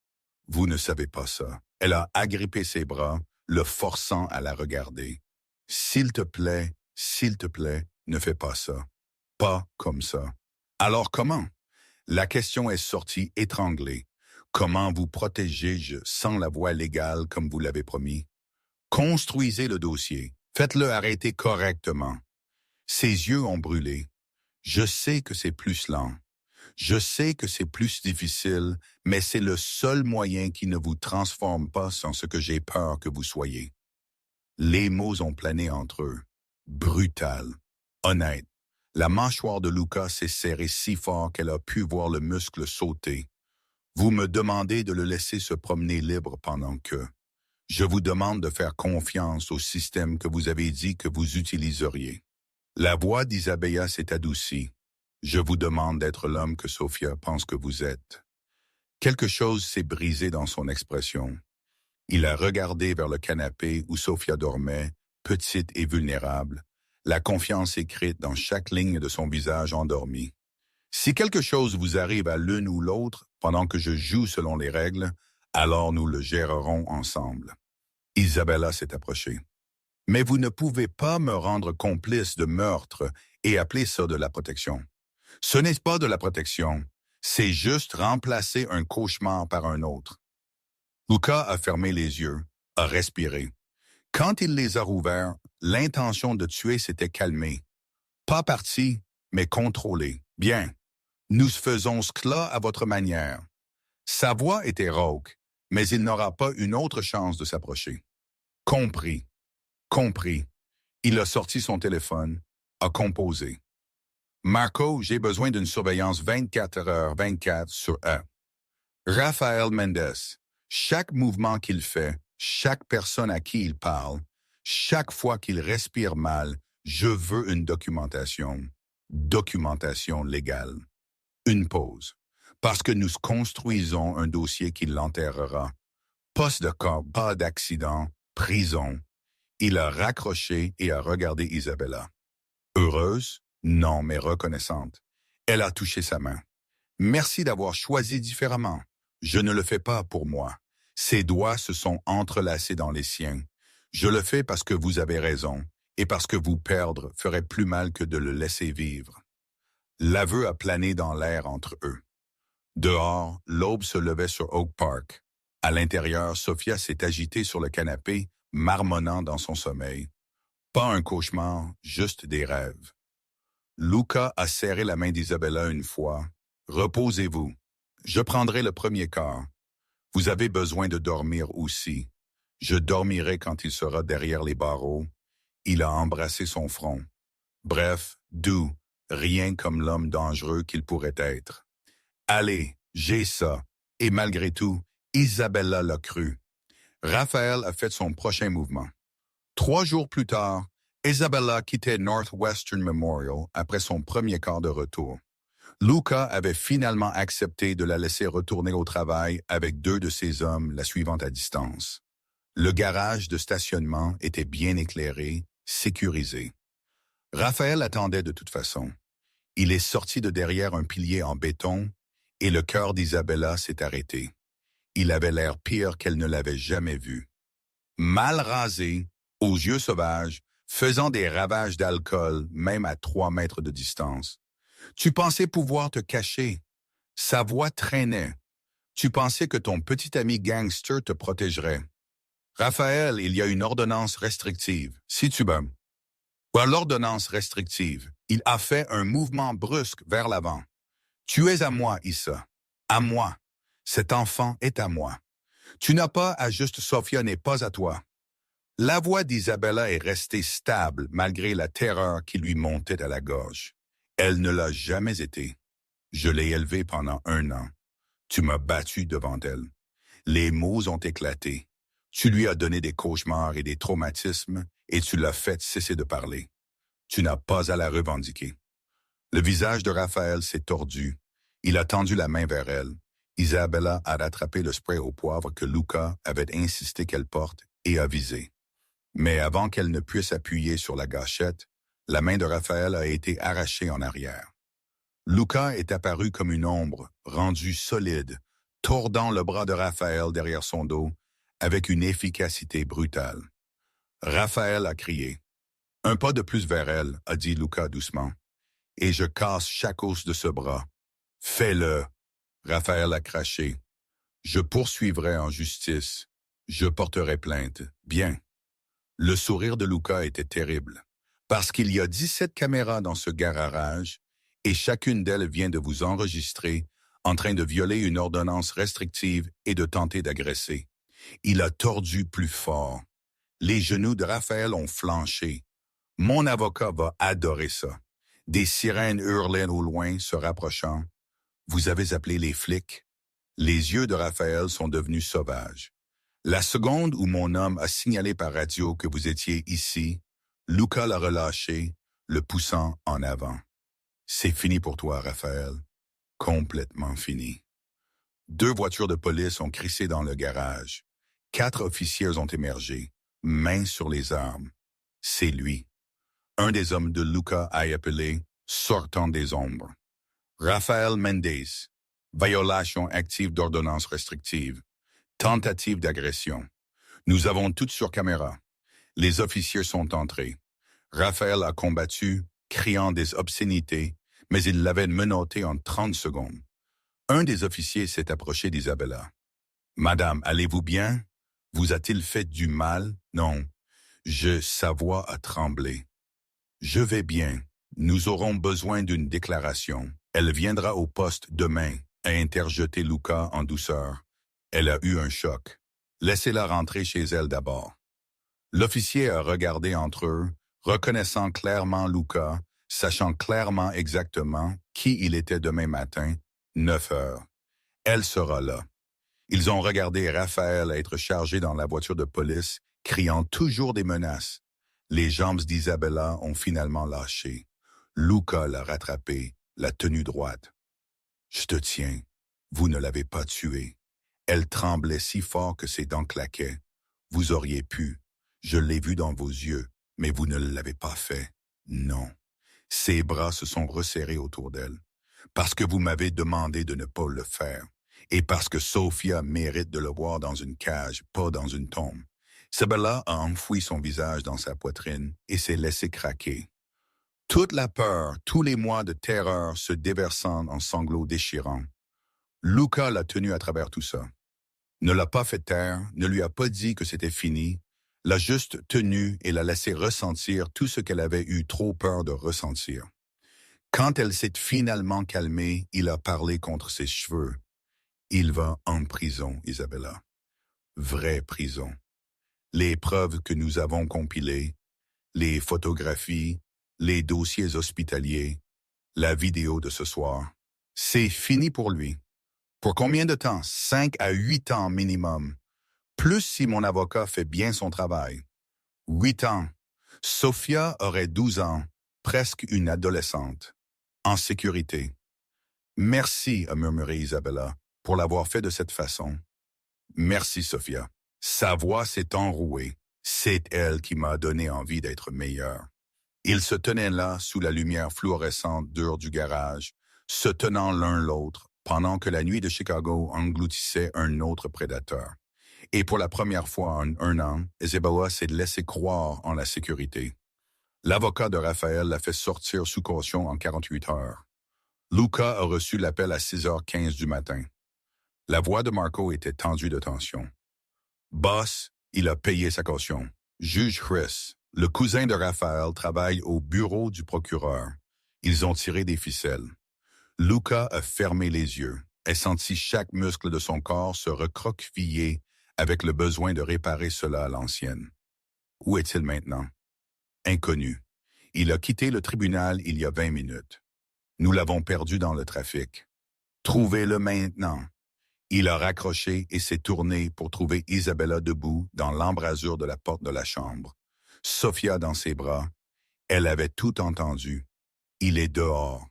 Vous ne savez pas ça. Elle a agrippé ses bras, le forçant à la regarder. S'il te plaît, ne fais pas ça. Pas comme ça. Alors comment? La question est sortie étranglée. Comment vous protégez-je sans la voie légale comme vous l'avez promis? Construisez le dossier. Faites-le arrêter correctement. Ses yeux ont brûlé. Je sais que c'est plus lent. Je sais que c'est plus difficile, mais c'est le seul moyen qui ne vous transforme pas sans ce que j'ai peur que vous soyez. Les mots ont plané entre eux. Brutal. Honnête. La mâchoire de Luca s'est serrée si fort qu'elle a pu voir le muscle sauter. Vous me demandez de le laisser se promener libre pendant que... Je vous demande de faire confiance au système que vous avez dit que vous utiliseriez. La voix d'Isabella s'est adoucie. Je vous demande d'être l'homme que Sofia pense que vous êtes. Quelque chose s'est brisé dans son expression. Il a regardé vers le canapé où Sofia dormait, petite et vulnérable, la confiance écrite dans chaque ligne de son visage endormi. Si quelque chose vous arrive à l'une ou l'autre pendant que je joue selon les règles, alors nous le gérerons ensemble. Isabella s'est approchée. Mais vous ne pouvez pas me rendre complice de meurtre et appeler ça de la protection. Ce n'est pas de la protection, c'est juste remplacer un cauchemar par un autre. Luca a fermé les yeux, a respiré. Quand il les a rouverts, l'intention de tuer s'était calmée. Pas partie, mais contrôlée. Bien, nous faisons cela à votre manière. Sa voix était rauque, mais il n'aura pas une autre chance de s'approcher. Compris. Compris. Il a sorti son téléphone, a composé. Marco, j'ai besoin d'une surveillance 24h24 sur eux. Rafael Mendes, chaque mouvement qu'il fait, chaque personne à qui il parle, chaque fois qu'il respire mal, je veux une documentation. Documentation légale. Une pause. Parce que nous construisons un dossier qui l'enterrera. Poste de corps, pas d'accident, prison. Il a raccroché et a regardé Isabella. Heureuse? Non, mais reconnaissante. Elle a touché sa main. Merci d'avoir choisi différemment. Je ne le fais pas pour moi. Ses doigts se sont entrelacés dans les siens. Je le fais parce que vous avez raison et parce que vous perdre ferait plus mal que de le laisser vivre. L'aveu a plané dans l'air entre eux. Dehors, l'aube se levait sur Oak Park. À l'intérieur, Sofia s'est agitée sur le canapé, marmonnant dans son sommeil. Pas un cauchemar, juste des rêves. Luca a serré la main d'Isabella une fois. Reposez-vous. Je prendrai le premier quart. Vous avez besoin de dormir aussi. Je dormirai quand il sera derrière les barreaux. Il a embrassé son front. Bref, doux, rien comme l'homme dangereux qu'il pourrait être. Allez, j'ai ça. Et malgré tout, Isabella l'a cru. Raphaël a fait son prochain mouvement. 3 jours plus tard, Isabella quittait Northwestern Memorial après son premier quart de retour. Luca avait finalement accepté de la laisser retourner au travail avec 2 de ses hommes la suivant à distance. Le garage de stationnement était bien éclairé, sécurisé. Raphaël attendait de toute façon. Il est sorti de derrière un pilier en béton et le cœur d'Isabella s'est arrêté. Il avait l'air pire qu'elle ne l'avait jamais vu. Mal rasé, aux yeux sauvages, faisant des ravages d'alcool même à 3 mètres de distance. Tu pensais pouvoir te cacher. Sa voix traînait. Tu pensais que ton petit ami gangster te protégerait. Raphaël, il y a une ordonnance restrictive. Si tu veux. L'ordonnance restrictive. Il a fait un mouvement brusque vers l'avant. Tu es à moi, Issa. À moi. Cet enfant est à moi. Tu n'as pas à juste Sophia n'est pas à toi. La voix d'Isabella est restée stable malgré la terreur qui lui montait à la gorge. Elle ne l'a jamais été. Je l'ai élevée pendant 1 an. Tu m'as battu devant elle. Les mots ont éclaté. Tu lui as donné des cauchemars et des traumatismes et tu l'as fait cesser de parler. Tu n'as pas à la revendiquer. Le visage de Raphaël s'est tordu. Il a tendu la main vers elle. Isabella a rattrapé le spray au poivre que Luca avait insisté qu'elle porte et a visé. Mais avant qu'elle ne puisse appuyer sur la gâchette, la main de Raphaël a été arrachée en arrière. Luca est apparu comme une ombre, rendue solide, tordant le bras de Raphaël derrière son dos, avec une efficacité brutale. Raphaël a crié. Un pas de plus vers elle, a dit Luca doucement, et je casse chaque os de ce bras. Fais-le. Raphaël a craché. Je poursuivrai en justice. Je porterai plainte. Bien. Le sourire de Luca était terrible, parce qu'il y a 17 caméras dans ce garage, et chacune d'elles vient de vous enregistrer en train de violer une ordonnance restrictive et de tenter d'agresser. Il a tordu plus fort. Les genoux de Raphaël ont flanché. Mon avocat va adorer ça. Des sirènes hurlaient au loin, se rapprochant. Vous avez appelé les flics? Les yeux de Raphaël sont devenus sauvages. La seconde où mon homme a signalé par radio que vous étiez ici, Luca l'a relâché, le poussant en avant. C'est fini pour toi, Raphaël. Complètement fini. 2 voitures de police ont crissé dans le garage. 4 officiers ont émergé, mains sur les armes. C'est lui. Un des hommes de Luca a appelé, sortant des ombres. Rafael Mendez. Violation active d'ordonnance restrictive. Tentative d'agression. Nous avons tout sur caméra. Les officiers sont entrés. Raphaël a combattu, criant des obscénités, mais il l'avait menotté en 30 secondes. Un des officiers s'est approché d'Isabella. « Madame, allez-vous bien? Vous a-t-il fait du mal? » « Non. » Sa voix a tremblé. « Je vais bien. Nous aurons besoin d'une déclaration. Elle viendra au poste demain, » a interjeté Luca en douceur. Elle a eu un choc. Laissez-la rentrer chez elle d'abord. L'officier a regardé entre eux, reconnaissant clairement Luca, sachant clairement exactement qui il était demain matin, 9 heures. Elle sera là. Ils ont regardé Raphaël être chargé dans la voiture de police, criant toujours des menaces. Les jambes d'Isabella ont finalement lâché. Luca l'a rattrapé, la tenue droite. « Je te tiens. Vous ne l'avez pas tué. » Elle tremblait si fort que ses dents claquaient. « Vous auriez pu. Je l'ai vu dans vos yeux, mais vous ne l'avez pas fait. Non. » Ses bras se sont resserrés autour d'elle. « Parce que vous m'avez demandé de ne pas le faire. Et parce que Sophia mérite de le voir dans une cage, pas dans une tombe. » Isabella a enfoui son visage dans sa poitrine et s'est laissé craquer. Toute la peur, tous les mois de terreur se déversant en sanglots déchirants. Luca l'a tenue à travers tout ça. Ne l'a pas fait taire, ne lui a pas dit que c'était fini, l'a juste tenue et l'a laissé ressentir tout ce qu'elle avait eu trop peur de ressentir. Quand elle s'est finalement calmée, il a parlé contre ses cheveux. Il va en prison, Isabella. Vraie prison. Les preuves que nous avons compilées, les photographies, les dossiers hospitaliers, la vidéo de ce soir, c'est fini pour lui. Pour combien de temps? 5 à 8 ans minimum. Plus si mon avocat fait bien son travail. 8 ans. Sophia aurait 12 ans, presque une adolescente. En sécurité. Merci, a murmuré Isabella, pour l'avoir fait de cette façon. Merci, Sophia. Sa voix s'est enrouée. C'est elle qui m'a donné envie d'être meilleur. Ils se tenaient là, sous la lumière fluorescente dure du garage, se tenant l'un l'autre, pendant que la nuit de Chicago engloutissait un autre prédateur. Et pour la première fois en 1 an, Isabella s'est laissé croire en la sécurité. L'avocat de Raphaël l'a fait sortir sous caution en 48 heures. Luca a reçu l'appel à 6h15 du matin. La voix de Marco était tendue de tension. Boss, il a payé sa caution. Juge Chris, le cousin de Raphaël, travaille au bureau du procureur. Ils ont tiré des ficelles. Luca a fermé les yeux et senti chaque muscle de son corps se recroqueviller avec le besoin de réparer cela à l'ancienne. Où est-il maintenant? Inconnu. Il a quitté le tribunal il y a 20 minutes. Nous l'avons perdu dans le trafic. Trouvez-le maintenant. Il a raccroché et s'est tourné pour trouver Isabella debout dans l'embrasure de la porte de la chambre. Sophia dans ses bras. Elle avait tout entendu. Il est dehors.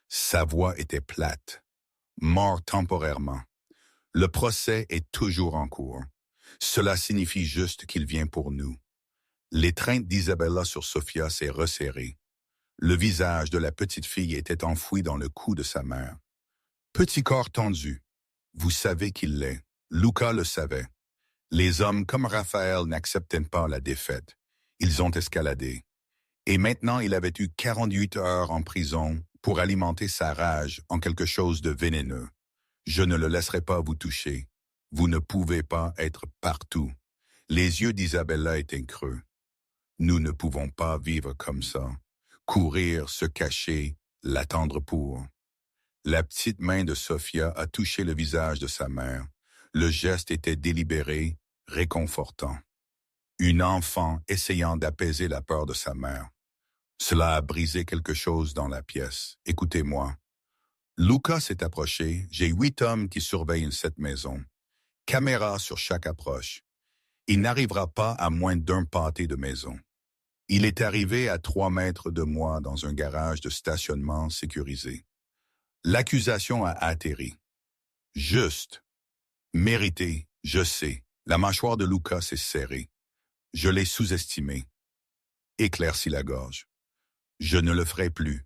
Sa voix était plate. Mort temporairement. Le procès est toujours en cours. Cela signifie juste qu'il vient pour nous. L'étreinte d'Isabella sur Sophia s'est resserrée. Le visage de la petite fille était enfoui dans le cou de sa mère. Petit corps tendu. Vous savez qu'il l'est. Luca le savait. Les hommes comme Raphaël n'acceptaient pas la défaite. Ils ont escaladé. Et maintenant, il avait eu 48 heures en prison pour alimenter sa rage en quelque chose de vénéneux. Je ne le laisserai pas vous toucher. Vous ne pouvez pas être partout. Les yeux d'Isabella étaient creux. Nous ne pouvons pas vivre comme ça. Courir, se cacher, l'attendre pour. La petite main de Sophia a touché le visage de sa mère. Le geste était délibéré, réconfortant. Une enfant essayant d'apaiser la peur de sa mère. Cela a brisé quelque chose dans la pièce. Écoutez-moi. Luca s'est approché. J'ai 8 hommes qui surveillent cette maison. Caméra sur chaque approche. Il n'arrivera pas à moins d'un pâté de maison. Il est arrivé à 3 mètres de moi dans un garage de stationnement sécurisé. L'accusation a atterri. Juste. Mérité, je sais. La mâchoire de Luca s'est serrée. Je l'ai sous-estimé. Éclairci la gorge. Je ne le ferai plus.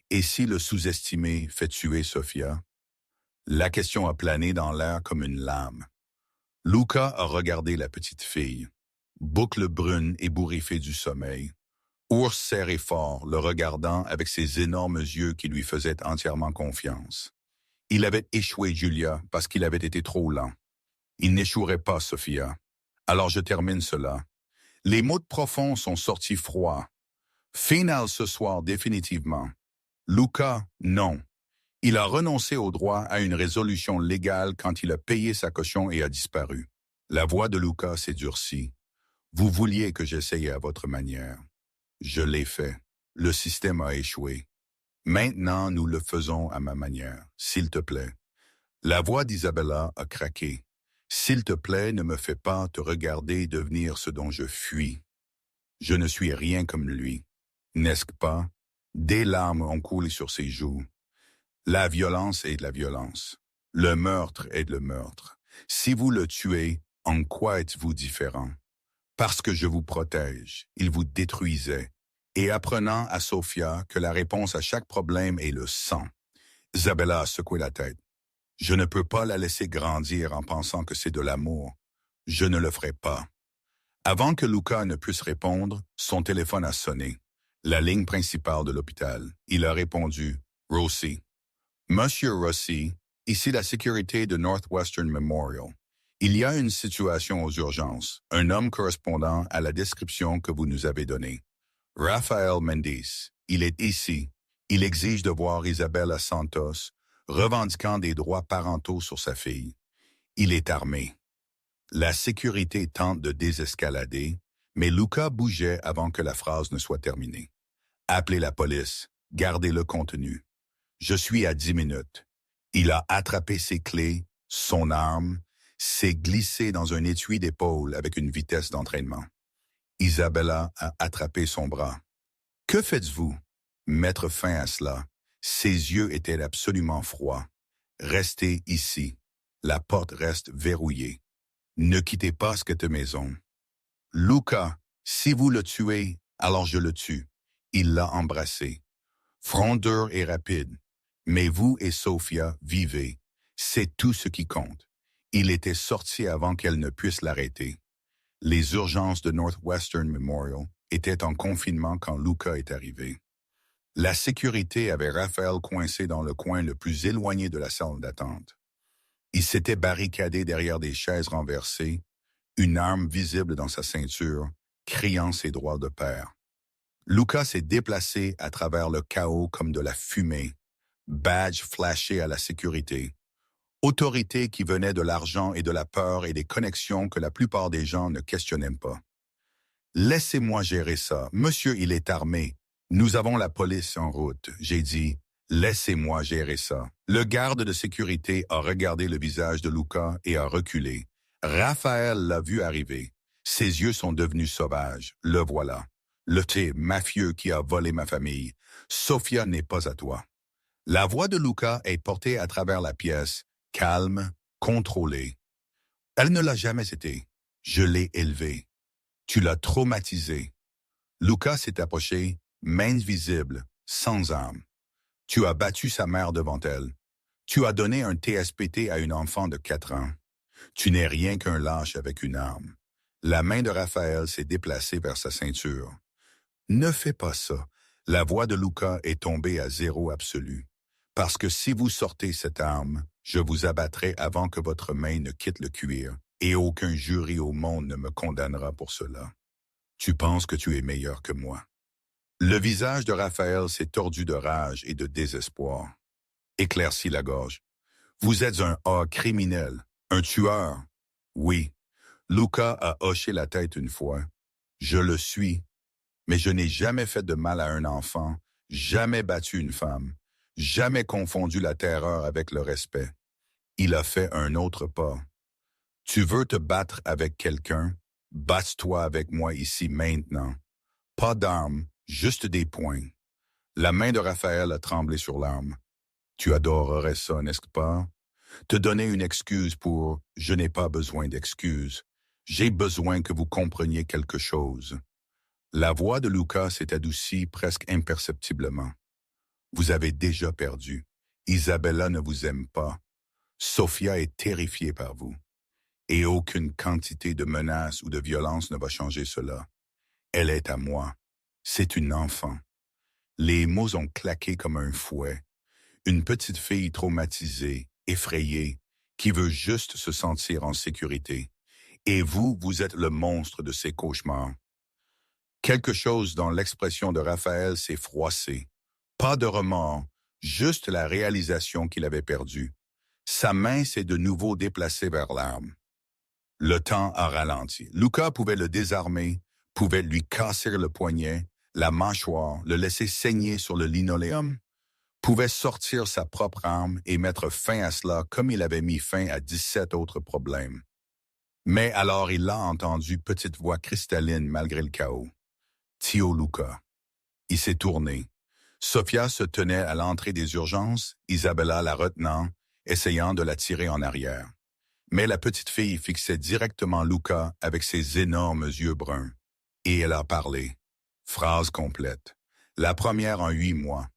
Et si le sous-estimé fait tuer Sophia? La question a plané dans l'air comme une lame. Luca a regardé la petite fille. Boucle brune ébouriffée du sommeil. Ours serré fort, le regardant avec ses énormes yeux qui lui faisaient entièrement confiance. Il avait échoué Julia parce qu'il avait été trop lent. Il n'échouerait pas Sophia. Alors je termine cela. Les mots de profond sont sortis froids. Final ce soir définitivement. Luca, non. Il a renoncé au droit à une résolution légale quand il a payé sa caution et a disparu. La voix de Luca s'est durcie. Vous vouliez que j'essaye à votre manière. Je l'ai fait. Le système a échoué. Maintenant, nous le faisons à ma manière, s'il te plaît. La voix d'Isabella a craqué. S'il te plaît, ne me fais pas te regarder devenir ce dont je fuis. Je ne suis rien comme lui. N'est-ce pas? Des larmes ont coulé sur ses joues. La violence est de la violence. Le meurtre est de le meurtre. Si vous le tuez, en quoi êtes-vous différent? Parce que je vous protège, il vous détruisait. Et apprenant à Sophia que la réponse à chaque problème est le sang, Isabella a secoué la tête. Je ne peux pas la laisser grandir en pensant que c'est de l'amour. Je ne le ferai pas. Avant que Luca ne puisse répondre, son téléphone a sonné. La ligne principale de l'hôpital. Il a répondu « Rossi ». « Monsieur Rossi, ici la sécurité de Northwestern Memorial. Il y a une situation aux urgences. Un homme correspondant à la description que vous nous avez donnée. Raphaël Mendes. Il est ici. Il exige de voir Isabella Santos, revendiquant des droits parentaux sur sa fille. Il est armé. La sécurité tente de désescalader, mais Luca bougeait avant que la phrase ne soit terminée. Appelez la police. Gardez le contenu. Je suis à 10 minutes. Il a attrapé ses clés, son arme, s'est glissé dans un étui d'épaule avec une vitesse d'entraînement. Isabella a attrapé son bras. Que faites-vous? Mettre fin à cela. Ses yeux étaient absolument froids. Restez ici. La porte reste verrouillée. Ne quittez pas cette maison. Luca, si vous le tuez, alors je le tue. Il l'a embrassé. Front dur et rapide. Mais vous et Sophia vivez. C'est tout ce qui compte. Il était sorti avant qu'elle ne puisse l'arrêter. Les urgences de Northwestern Memorial étaient en confinement quand Luca est arrivé. La sécurité avait Raphaël coincé dans le coin le plus éloigné de la salle d'attente. Il s'était barricadé derrière des chaises renversées, une arme visible dans sa ceinture, criant ses droits de père. Luca s'est déplacé à travers le chaos comme de la fumée, badge flashé à la sécurité. Autorité qui venait de l'argent et de la peur et des connexions que la plupart des gens ne questionnaient pas. Laissez-moi gérer ça. Monsieur, il est armé. Nous avons la police en route. J'ai dit, laissez-moi gérer ça. Le garde de sécurité a regardé le visage de Luca et a reculé. Raphaël l'a vu arriver. Ses yeux sont devenus sauvages. Le voilà. Le thé mafieux qui a volé ma famille. Sofia n'est pas à toi. La voix de Luca est portée à travers la pièce, calme, contrôlée. Elle ne l'a jamais été. Je l'ai élevée. Tu l'as traumatisée. Luca s'est approché, mains visibles, sans arme. Tu as battu sa mère devant elle. Tu as donné un TSPT à une enfant de 4 ans. Tu n'es rien qu'un lâche avec une arme. La main de Raphaël s'est déplacée vers sa ceinture. Ne fais pas ça. La voix de Luca est tombée à zéro absolu. Parce que si vous sortez cette arme, je vous abattrai avant que votre main ne quitte le cuir, et aucun jury au monde ne me condamnera pour cela. Tu penses que tu es meilleur que moi. Le visage de Raphaël s'est tordu de rage et de désespoir. Éclaircis la gorge. Vous êtes un A criminel, un tueur. Oui. Luca a hoché la tête une fois. Je le suis. Mais je n'ai jamais fait de mal à un enfant, jamais battu une femme, jamais confondu la terreur avec le respect. Il a fait un autre pas. Tu veux te battre avec quelqu'un? Batte-toi avec moi ici maintenant. Pas d'armes, juste des poings. La main de Raphaël a tremblé sur l'arme. Tu adorerais ça, n'est-ce pas? Te donner une excuse pour « je n'ai pas besoin d'excuses ». J'ai besoin que vous compreniez quelque chose. La voix de Luca s'est adoucie presque imperceptiblement. Vous avez déjà perdu. Isabella ne vous aime pas. Sofia est terrifiée par vous. Et aucune quantité de menaces ou de violence ne va changer cela. Elle est à moi. C'est une enfant. Les mots ont claqué comme un fouet. Une petite fille traumatisée, effrayée, qui veut juste se sentir en sécurité. Et vous, vous êtes le monstre de ses cauchemars. Quelque chose dans l'expression de Raphaël s'est froissé. Pas de remords, juste la réalisation qu'il avait perdue. Sa main s'est de nouveau déplacée vers l'arme. Le temps a ralenti. Luca pouvait le désarmer, pouvait lui casser le poignet, la mâchoire, le laisser saigner sur le linoléum, pouvait sortir sa propre arme et mettre fin à cela comme il avait mis fin à 17 autres problèmes. Mais alors il l'a entendu, petite voix cristalline malgré le chaos. Tio Luca. Il s'est tourné. Sofia se tenait à l'entrée des urgences, Isabella la retenant, essayant de la tirer en arrière. Mais la petite fille fixait directement Luca avec ses énormes yeux bruns. Et elle a parlé. Phrase complète. La première en 8 mois.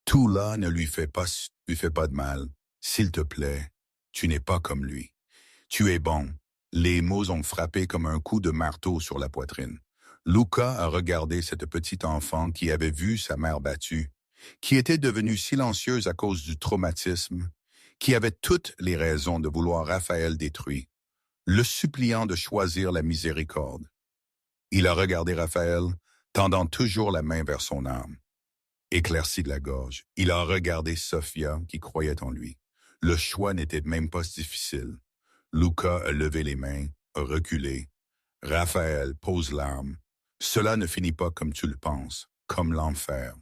Tout là ne lui fait pas de mal. S'il te plaît, tu n'es pas comme lui. Tu es bon. Les mots ont frappé comme un coup de marteau sur la poitrine. Luca a regardé cette petite enfant qui avait vu sa mère battue, qui était devenue silencieuse à cause du traumatisme, qui avait toutes les raisons de vouloir Raphaël détruit, le suppliant de choisir la miséricorde. Il a regardé Raphaël, tendant toujours la main vers son arme. Éclairci de la gorge, il a regardé Sofia qui croyait en lui. Le choix n'était même pas difficile. Luca a levé les mains, a reculé. Raphaël pose l'arme. Cela ne finit pas comme tu le penses, comme l'enfer.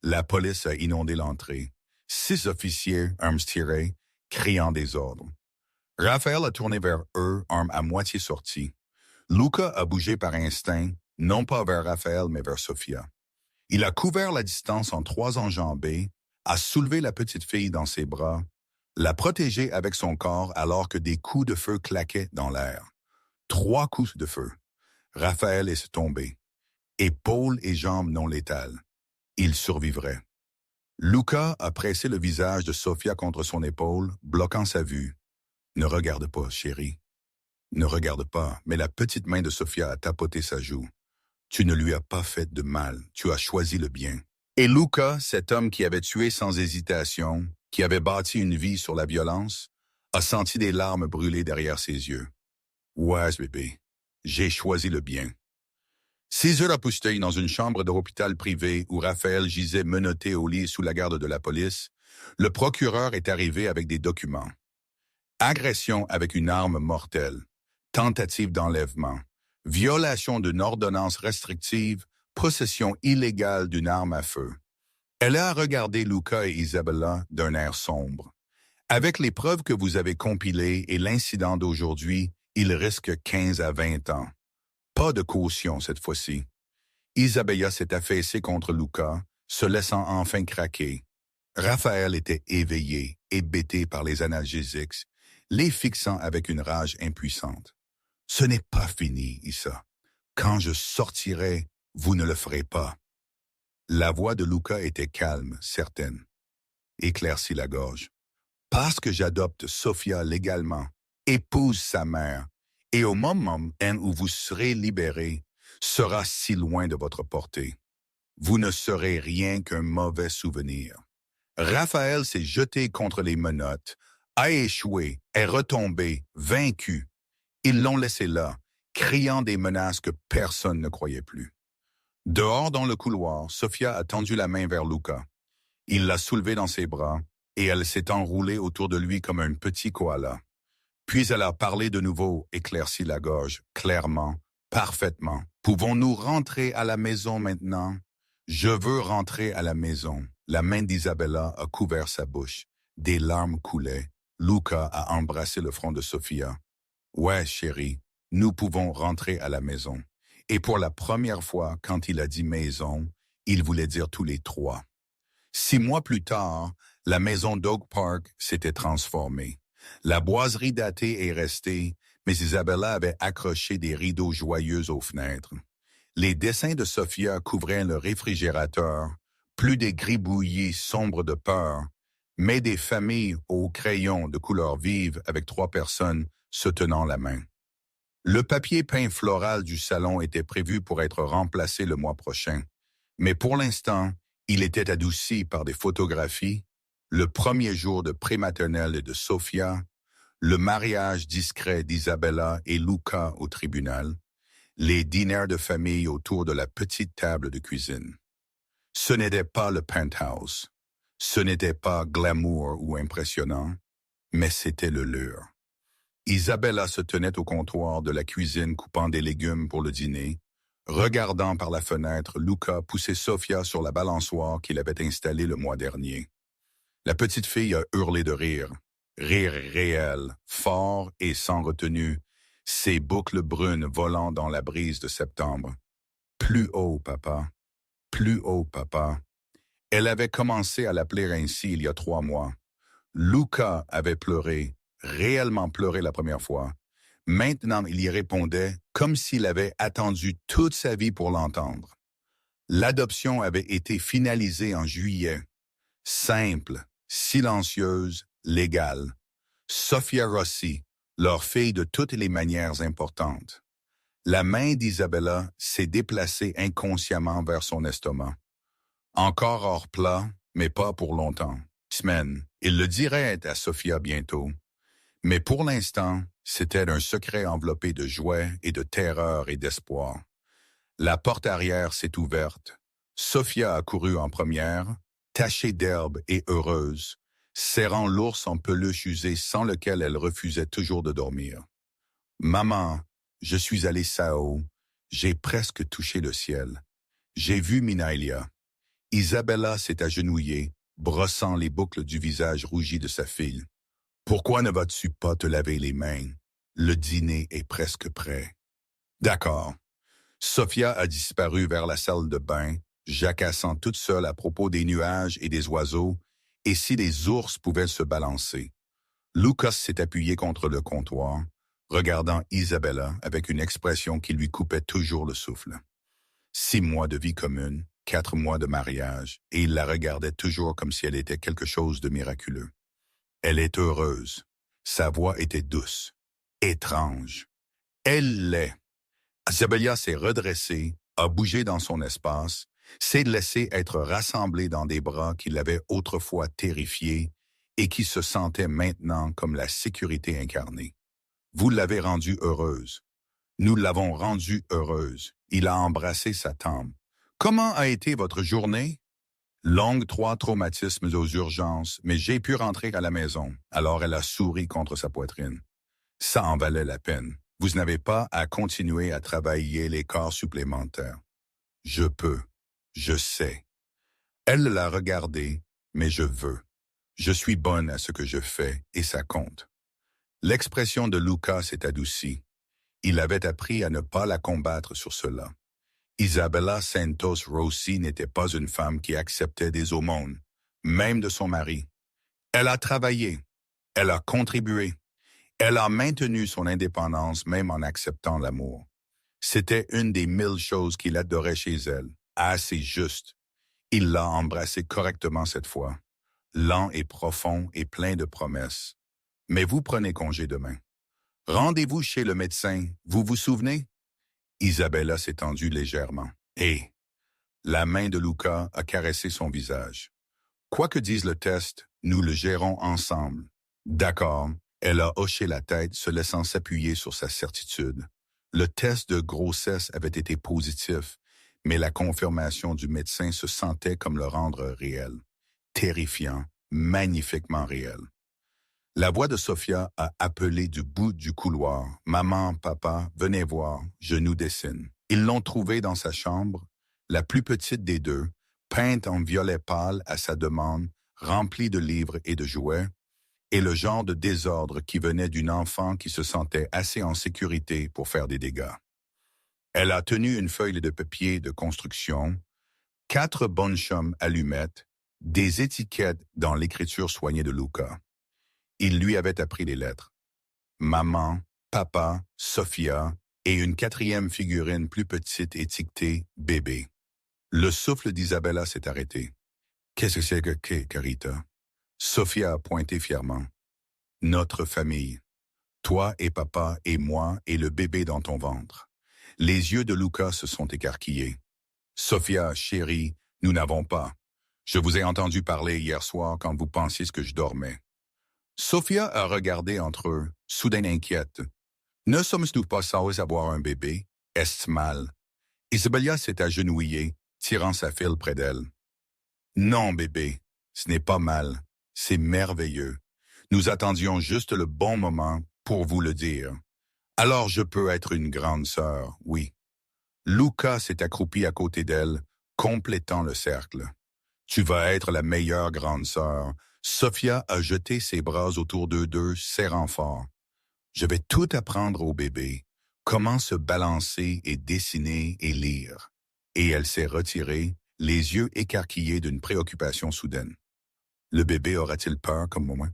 La police a inondé l'entrée. 6 officiers, armes tirées, criant des ordres. Raphaël a tourné vers eux, arme à moitié sortie. Luca a bougé par instinct, non pas vers Raphaël, mais vers Sofia. Il a couvert la distance en 3 enjambées, a soulevé la petite fille dans ses bras, l'a protégée avec son corps alors que des coups de feu claquaient dans l'air. 3 coups de feu. Raphaël est tombé. Épaules et jambes non létales. Il survivrait. Luca a pressé le visage de Sofia contre son épaule, bloquant sa vue. Ne regarde pas, chérie. Ne regarde pas, mais la petite main de Sofia a tapoté sa joue. Tu ne lui as pas fait de mal, tu as choisi le bien. Et Luca, cet homme qui avait tué sans hésitation, qui avait bâti une vie sur la violence, a senti des larmes brûler derrière ses yeux. Ouais, bébé, j'ai choisi le bien. 6 heures après, dans une chambre de l'hôpital privé où Raphaël gisait menotté au lit sous la garde de la police, le procureur est arrivé avec des documents. Agression avec une arme mortelle, tentative d'enlèvement, violation d'une ordonnance restrictive, possession illégale d'une arme à feu. Elle a regardé Luca et Isabella d'un air sombre. Avec les preuves que vous avez compilées et l'incident d'aujourd'hui, il risque 15 à 20 ans. Pas de caution cette fois-ci. Isabella s'est affaissée contre Luca, se laissant enfin craquer. Raphaël était éveillé, hébété par les analgésiques, les fixant avec une rage impuissante. Ce n'est pas fini, Issa. Quand je sortirai, vous ne le ferez pas. La voix de Luca était calme, certaine. Éclaircit la gorge. Parce que j'adopte Sophia légalement, épouse sa mère, et au moment où vous serez libéré, sera si loin de votre portée. Vous ne serez rien qu'un mauvais souvenir. Raphaël s'est jeté contre les menottes, a échoué, est retombé, vaincu. Ils l'ont laissé là, criant des menaces que personne ne croyait plus. Dehors dans le couloir, Sophia a tendu la main vers Luca. Il l'a soulevé dans ses bras, et elle s'est enroulée autour de lui comme un petit koala. Puis elle a parlé de nouveau, éclairci la gorge, clairement, parfaitement. Pouvons-nous rentrer à la maison maintenant? Je veux rentrer à la maison. La main d'Isabella a couvert sa bouche. Des larmes coulaient. Luca a embrassé le front de Sophia. Ouais, chérie, nous pouvons rentrer à la maison. Et pour la première fois, quand il a dit maison, il voulait dire tous les trois. 6 mois plus tard, la maison d'Oak Park s'était transformée. La boiserie datée est restée, mais Isabella avait accroché des rideaux joyeux aux fenêtres. Les dessins de Sophia couvraient le réfrigérateur, plus des gribouillis sombres de peur, mais des familles au crayon de couleur vive avec 3 personnes se tenant la main. Le papier peint floral du salon était prévu pour être remplacé le mois prochain, mais pour l'instant, il était adouci par des photographies, le premier jour de prématernelle de Sophia, le mariage discret d'Isabella et Luca au tribunal, les dîners de famille autour de la petite table de cuisine. Ce n'était pas le penthouse, ce n'était pas glamour ou impressionnant, mais c'était le leur. Isabella se tenait au comptoir de la cuisine coupant des légumes pour le dîner, regardant par la fenêtre Luca pousser Sophia sur la balançoire qu'il avait installée le mois dernier. La petite fille a hurlé de rire. Rire réel, fort et sans retenue, ses boucles brunes volant dans la brise de septembre. Plus haut, papa. Plus haut, papa. Elle avait commencé à l'appeler ainsi il y a 3 mois. Luca avait pleuré, réellement pleuré la première fois. Maintenant, il y répondait comme s'il avait attendu toute sa vie pour l'entendre. L'adoption avait été finalisée en juillet. Simple, silencieuse, légale. Sophia Rossi, leur fille de toutes les manières importantes. La main d'Isabella s'est déplacée inconsciemment vers son estomac. Encore hors plat, mais pas pour longtemps. Semaine, il le dirait à Sophia bientôt. Mais pour l'instant, c'était un secret enveloppé de jouets et de terreur et d'espoir. La porte arrière s'est ouverte. Sophia a couru en première, tachée d'herbe et heureuse, serrant l'ours en peluche usée sans lequel elle refusait toujours de dormir. « Maman, je suis allée ça-haut. J'ai presque touché le ciel. J'ai vu Minaïlia. » Isabella s'est agenouillée, brossant les boucles du visage rougi de sa fille. « Pourquoi ne vas-tu pas te laver les mains? Le dîner est presque prêt. » D'accord. Sophia a disparu vers la salle de bain, jacassant toute seule à propos des nuages et des oiseaux, et si les ours pouvaient se balancer. Lucas s'est appuyé contre le comptoir, regardant Isabella avec une expression qui lui coupait toujours le souffle. 6 mois de vie commune, 4 mois de mariage, et il la regardait toujours comme si elle était quelque chose de miraculeux. Elle est heureuse. Sa voix était douce, étrange. Elle l'est. Isabella s'est redressée, a bougé dans son espace, s'est laissée être rassemblée dans des bras qui l'avaient autrefois terrifiée et qui se sentait maintenant comme la sécurité incarnée. Vous l'avez rendue heureuse. Nous l'avons rendue heureuse. Il a embrassé sa tante. Comment a été votre journée? Longue, 3 traumatismes aux urgences, mais j'ai pu rentrer à la maison. Alors elle a souri contre sa poitrine. Ça en valait la peine. Vous n'avez pas à continuer à travailler les corps supplémentaires. Je peux. Je sais. Elle l'a regardé, mais je veux. Je suis bonne à ce que je fais et ça compte. L'expression de Luca s'est adoucie. Il avait appris à ne pas la combattre sur cela. Isabella Santos Rossi n'était pas une femme qui acceptait des aumônes, même de son mari. Elle a travaillé, elle a contribué, elle a maintenu son indépendance même en acceptant l'amour. C'était une des 1000 choses qu'il adorait chez elle, assez juste. Il l'a embrassée correctement cette fois, lent et profond et plein de promesses. Mais vous prenez congé demain. Rendez-vous chez le médecin, vous vous souvenez? Isabella s'est tendue légèrement. Et la main de Luca a caressé son visage. Quoi que dise le test, nous le gérons ensemble. D'accord, elle a hoché la tête, se laissant s'appuyer sur sa certitude. Le test de grossesse avait été positif, mais la confirmation du médecin se sentait comme le rendre réel. Terrifiant, magnifiquement réel. La voix de Sophia a appelé du bout du couloir. « Maman, papa, venez voir, je nous dessine. » Ils l'ont trouvée dans sa chambre, la plus petite des deux, peinte en violet pâle à sa demande, remplie de livres et de jouets, et le genre de désordre qui venait d'une enfant qui se sentait assez en sécurité pour faire des dégâts. Elle a tenu une feuille de papier de construction, 4 bonnes chums allumettes, des étiquettes dans l'écriture soignée de Luca. Il lui avait appris les lettres. Maman, papa, Sophia et une 4e figurine plus petite étiquetée bébé. Le souffle d'Isabella s'est arrêté. Qu'est-ce que c'est que Carita? Sophia a pointé fièrement. Notre famille. Toi et papa et moi et le bébé dans ton ventre. Les yeux de Luca se sont écarquillés. Sophia, chérie, nous n'avons pas. Je vous ai entendu parler hier soir quand vous pensiez que je dormais. Sophia a regardé entre eux, soudain inquiète. Ne sommes-nous pas censés avoir un bébé? Est-ce mal? Isabella s'est agenouillée, tirant sa file près d'elle. Non, bébé, ce n'est pas mal. C'est merveilleux. Nous attendions juste le bon moment pour vous le dire. Alors je peux être une grande sœur, oui. Luca s'est accroupi à côté d'elle, complétant le cercle. Tu vas être la meilleure grande sœur. Sophia a jeté ses bras autour d'eux deux, serrant fort. Je vais tout apprendre au bébé. Comment se balancer et dessiner et lire. Et elle s'est retirée, les yeux écarquillés d'une préoccupation soudaine. Le bébé aura-t-il peur comme moi?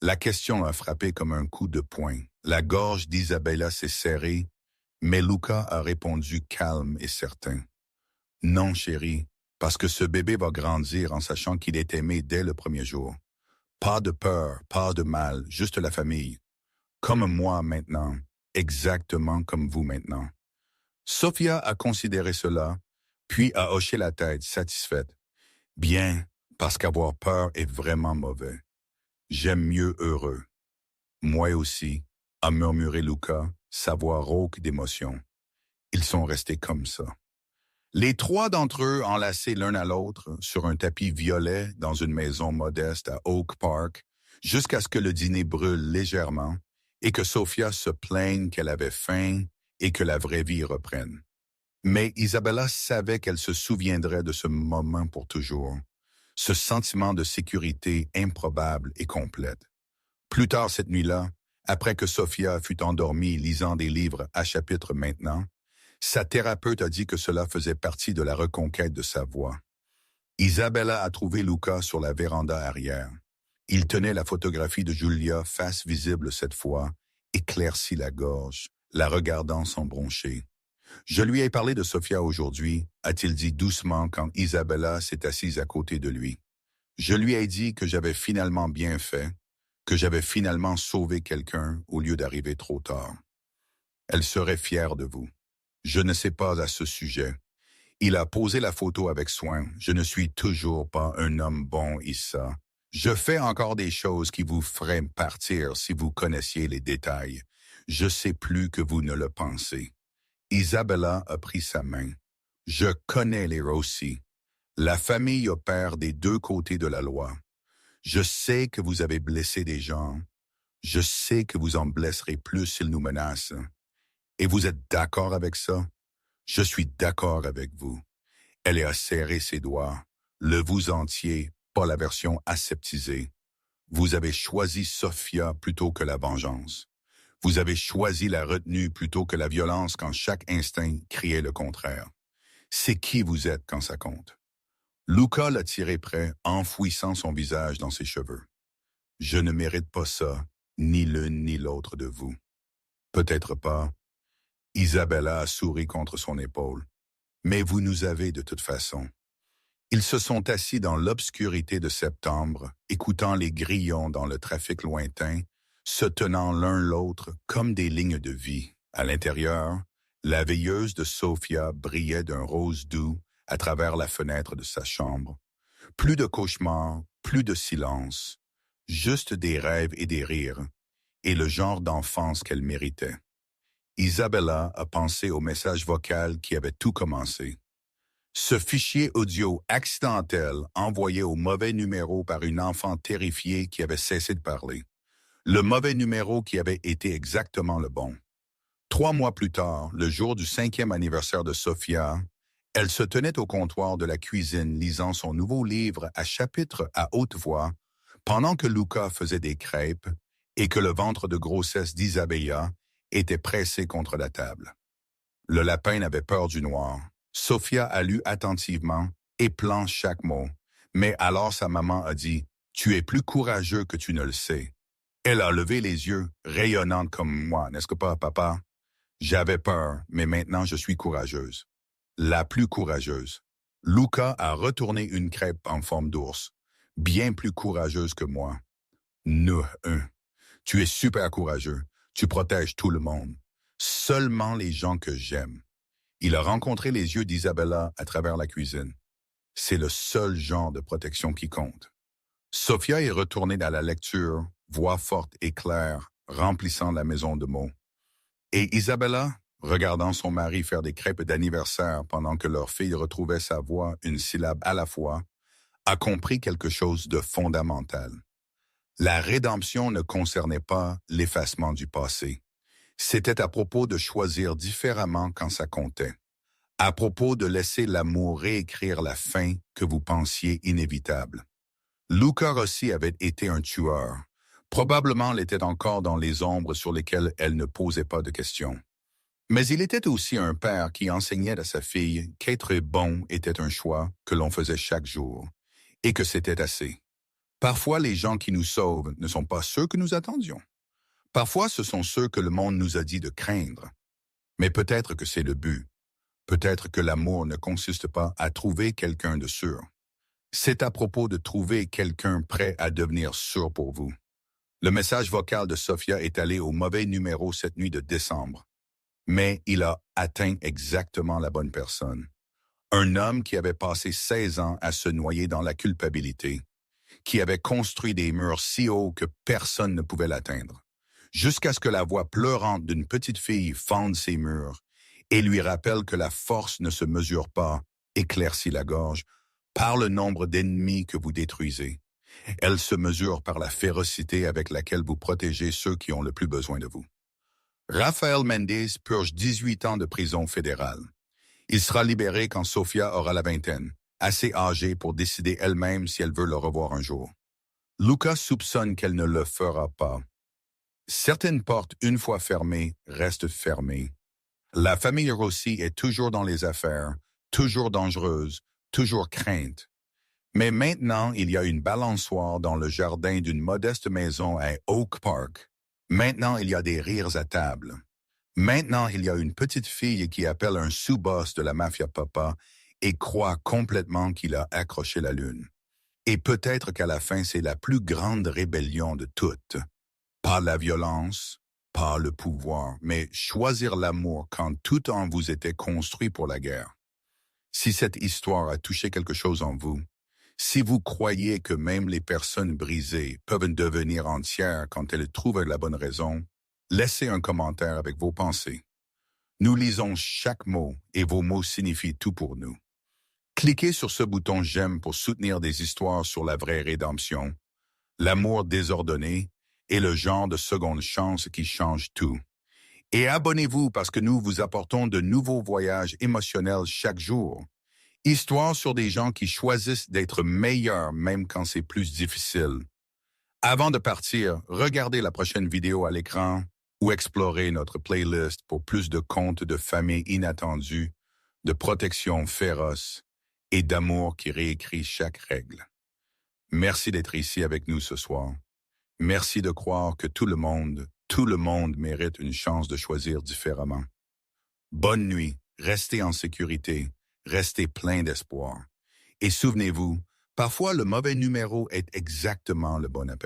La question a frappé comme un coup de poing. La gorge d'Isabella s'est serrée, mais Luca a répondu calme et certain. Non, chérie, parce que ce bébé va grandir en sachant qu'il est aimé dès le premier jour. Pas de peur, pas de mal, juste la famille. Comme moi maintenant, exactement comme vous maintenant. Sophia a considéré cela, puis a hoché la tête, satisfaite. Bien, parce qu'avoir peur est vraiment mauvais. J'aime mieux heureux. Moi aussi, a murmuré Luca, sa voix rauque d'émotion. Ils sont restés comme ça. Les 3 d'entre eux enlacés l'un à l'autre sur un tapis violet dans une maison modeste à Oak Park, jusqu'à ce que le dîner brûle légèrement et que Sophia se plaigne qu'elle avait faim et que la vraie vie reprenne. Mais Isabella savait qu'elle se souviendrait de ce moment pour toujours, ce sentiment de sécurité improbable et complète. Plus tard cette nuit-là, après que Sophia fut endormie lisant des livres à chapitre maintenant, sa thérapeute a dit que cela faisait partie de la reconquête de sa voix. Isabella a trouvé Luca sur la véranda arrière. Il tenait la photographie de Julia, face visible cette fois, éclairci la gorge, la regardant sans broncher. « Je lui ai parlé de Sophia aujourd'hui », a-t-il dit doucement quand Isabella s'est assise à côté de lui. « Je lui ai dit que j'avais finalement bien fait, que j'avais finalement sauvé quelqu'un au lieu d'arriver trop tard. Elle serait fière de vous. Je ne sais pas à ce sujet. » Il a posé la photo avec soin. « Je ne suis toujours pas un homme bon, Issa. Je fais encore des choses qui vous feraient partir si vous connaissiez les détails. Je sais plus que vous ne le pensez. Isabella a pris sa main. Je connais les Rossi. La famille opère des deux côtés de la loi. Je sais que vous avez blessé des gens. Je sais que vous en blesserez plus s'ils nous menacent. Et vous êtes d'accord avec ça? Je suis d'accord avec vous. Elle a serré ses doigts. Le vous entier, pas la version aseptisée. Vous avez choisi Sophia plutôt que la vengeance. Vous avez choisi la retenue plutôt que la violence quand chaque instinct criait le contraire. C'est qui vous êtes quand ça compte. Luca l'a tiré près, enfouissant son visage dans ses cheveux. Je ne mérite pas ça, ni l'une ni l'autre de vous. Peut-être pas. Isabella a souri contre son épaule. Mais vous nous avez de toute façon. Ils se sont assis dans l'obscurité de septembre, écoutant les grillons dans le trafic lointain, se tenant l'un l'autre comme des lignes de vie. À l'intérieur, la veilleuse de Sophia brillait d'un rose doux à travers la fenêtre de sa chambre. Plus de cauchemars, plus de silence, juste des rêves et des rires, et le genre d'enfance qu'elle méritait. Isabella a pensé au message vocal qui avait tout commencé. Ce fichier audio accidentel envoyé au mauvais numéro par une enfant terrifiée qui avait cessé de parler. Le mauvais numéro qui avait été exactement le bon. 3 mois plus tard, le jour du 5e anniversaire de Sophia, elle se tenait au comptoir de la cuisine lisant son nouveau livre à chapitre à haute voix, pendant que Luca faisait des crêpes et que le ventre de grossesse d'Isabella était pressé contre la table. Le lapin n'avait peur du noir. Sophia a lu attentivement, épelant chaque mot. Mais alors sa maman a dit « Tu es plus courageux que tu ne le sais ». Elle a levé les yeux, rayonnante comme moi, n'est-ce que pas, papa? J'avais peur, mais maintenant je suis courageuse. La plus courageuse. Luca a retourné une crêpe en forme d'ours, bien plus courageuse que moi. Tu es super courageux. Tu protèges tout le monde. Seulement les gens que j'aime. Il a rencontré les yeux d'Isabella à travers la cuisine. C'est le seul genre de protection qui compte. Sophia est retournée dans la lecture, voix forte et claire, remplissant la maison de mots. Et Isabella, regardant son mari faire des crêpes d'anniversaire pendant que leur fille retrouvait sa voix une syllabe à la fois, a compris quelque chose de fondamental. La rédemption ne concernait pas l'effacement du passé. C'était à propos de choisir différemment quand ça comptait. À propos de laisser l'amour réécrire la fin que vous pensiez inévitable. Luca Rossi avait été un tueur. Probablement l'était encore dans les ombres sur lesquelles elle ne posait pas de questions. Mais il était aussi un père qui enseignait à sa fille qu'être bon était un choix que l'on faisait chaque jour, et que c'était assez. Parfois, les gens qui nous sauvent ne sont pas ceux que nous attendions. Parfois, ce sont ceux que le monde nous a dit de craindre. Mais peut-être que c'est le but. Peut-être que l'amour ne consiste pas à trouver quelqu'un de sûr. C'est à propos de trouver quelqu'un prêt à devenir sûr pour vous. Le message vocal de Sophia est allé au mauvais numéro cette nuit de décembre. Mais il a atteint exactement la bonne personne. Un homme qui avait passé 16 ans à se noyer dans la culpabilité, qui avait construit des murs si hauts que personne ne pouvait l'atteindre, jusqu'à ce que la voix pleurante d'une petite fille fende ces murs et lui rappelle que la force ne se mesure pas, éclaircit la gorge, par le nombre d'ennemis que vous détruisez. Elle se mesure par la férocité avec laquelle vous protégez ceux qui ont le plus besoin de vous. Rafael Mendez purge 18 ans de prison fédérale. Il sera libéré quand Sophia aura la vingtaine, assez âgée pour décider elle-même si elle veut le revoir un jour. Luca soupçonne qu'elle ne le fera pas. Certaines portes, une fois fermées, restent fermées. La famille Rossi est toujours dans les affaires, toujours dangereuse, toujours crainte. Mais maintenant, il y a une balançoire dans le jardin d'une modeste maison à Oak Park. Maintenant, il y a des rires à table. Maintenant, il y a une petite fille qui appelle un sous-boss de la mafia papa et croit complètement qu'il a accroché la lune. Et peut-être qu'à la fin, c'est la plus grande rébellion de toutes. Pas la violence, pas le pouvoir, mais choisir l'amour quand tout en vous était construit pour la guerre. Si cette histoire a touché quelque chose en vous, Si vous croyez que même les personnes brisées peuvent devenir entières quand elles trouvent la bonne raison, laissez un commentaire avec vos pensées. Nous lisons chaque mot et vos mots signifient tout pour nous. Cliquez sur ce bouton j'aime pour soutenir des histoires sur la vraie rédemption, l'amour désordonné et le genre de seconde chance qui change tout. Et abonnez-vous parce que nous vous apportons de nouveaux voyages émotionnels chaque jour. Histoires sur des gens qui choisissent d'être meilleurs même quand c'est plus difficile. Avant de partir, regardez la prochaine vidéo à l'écran ou explorez notre playlist pour plus de contes de famille inattendus, de protection féroce et d'amour qui réécrit chaque règle. Merci d'être ici avec nous ce soir. Merci de croire que tout le monde mérite une chance de choisir différemment. Bonne nuit, restez en sécurité, restez plein d'espoir. Et souvenez-vous, parfois le mauvais numéro est exactement le bon appel.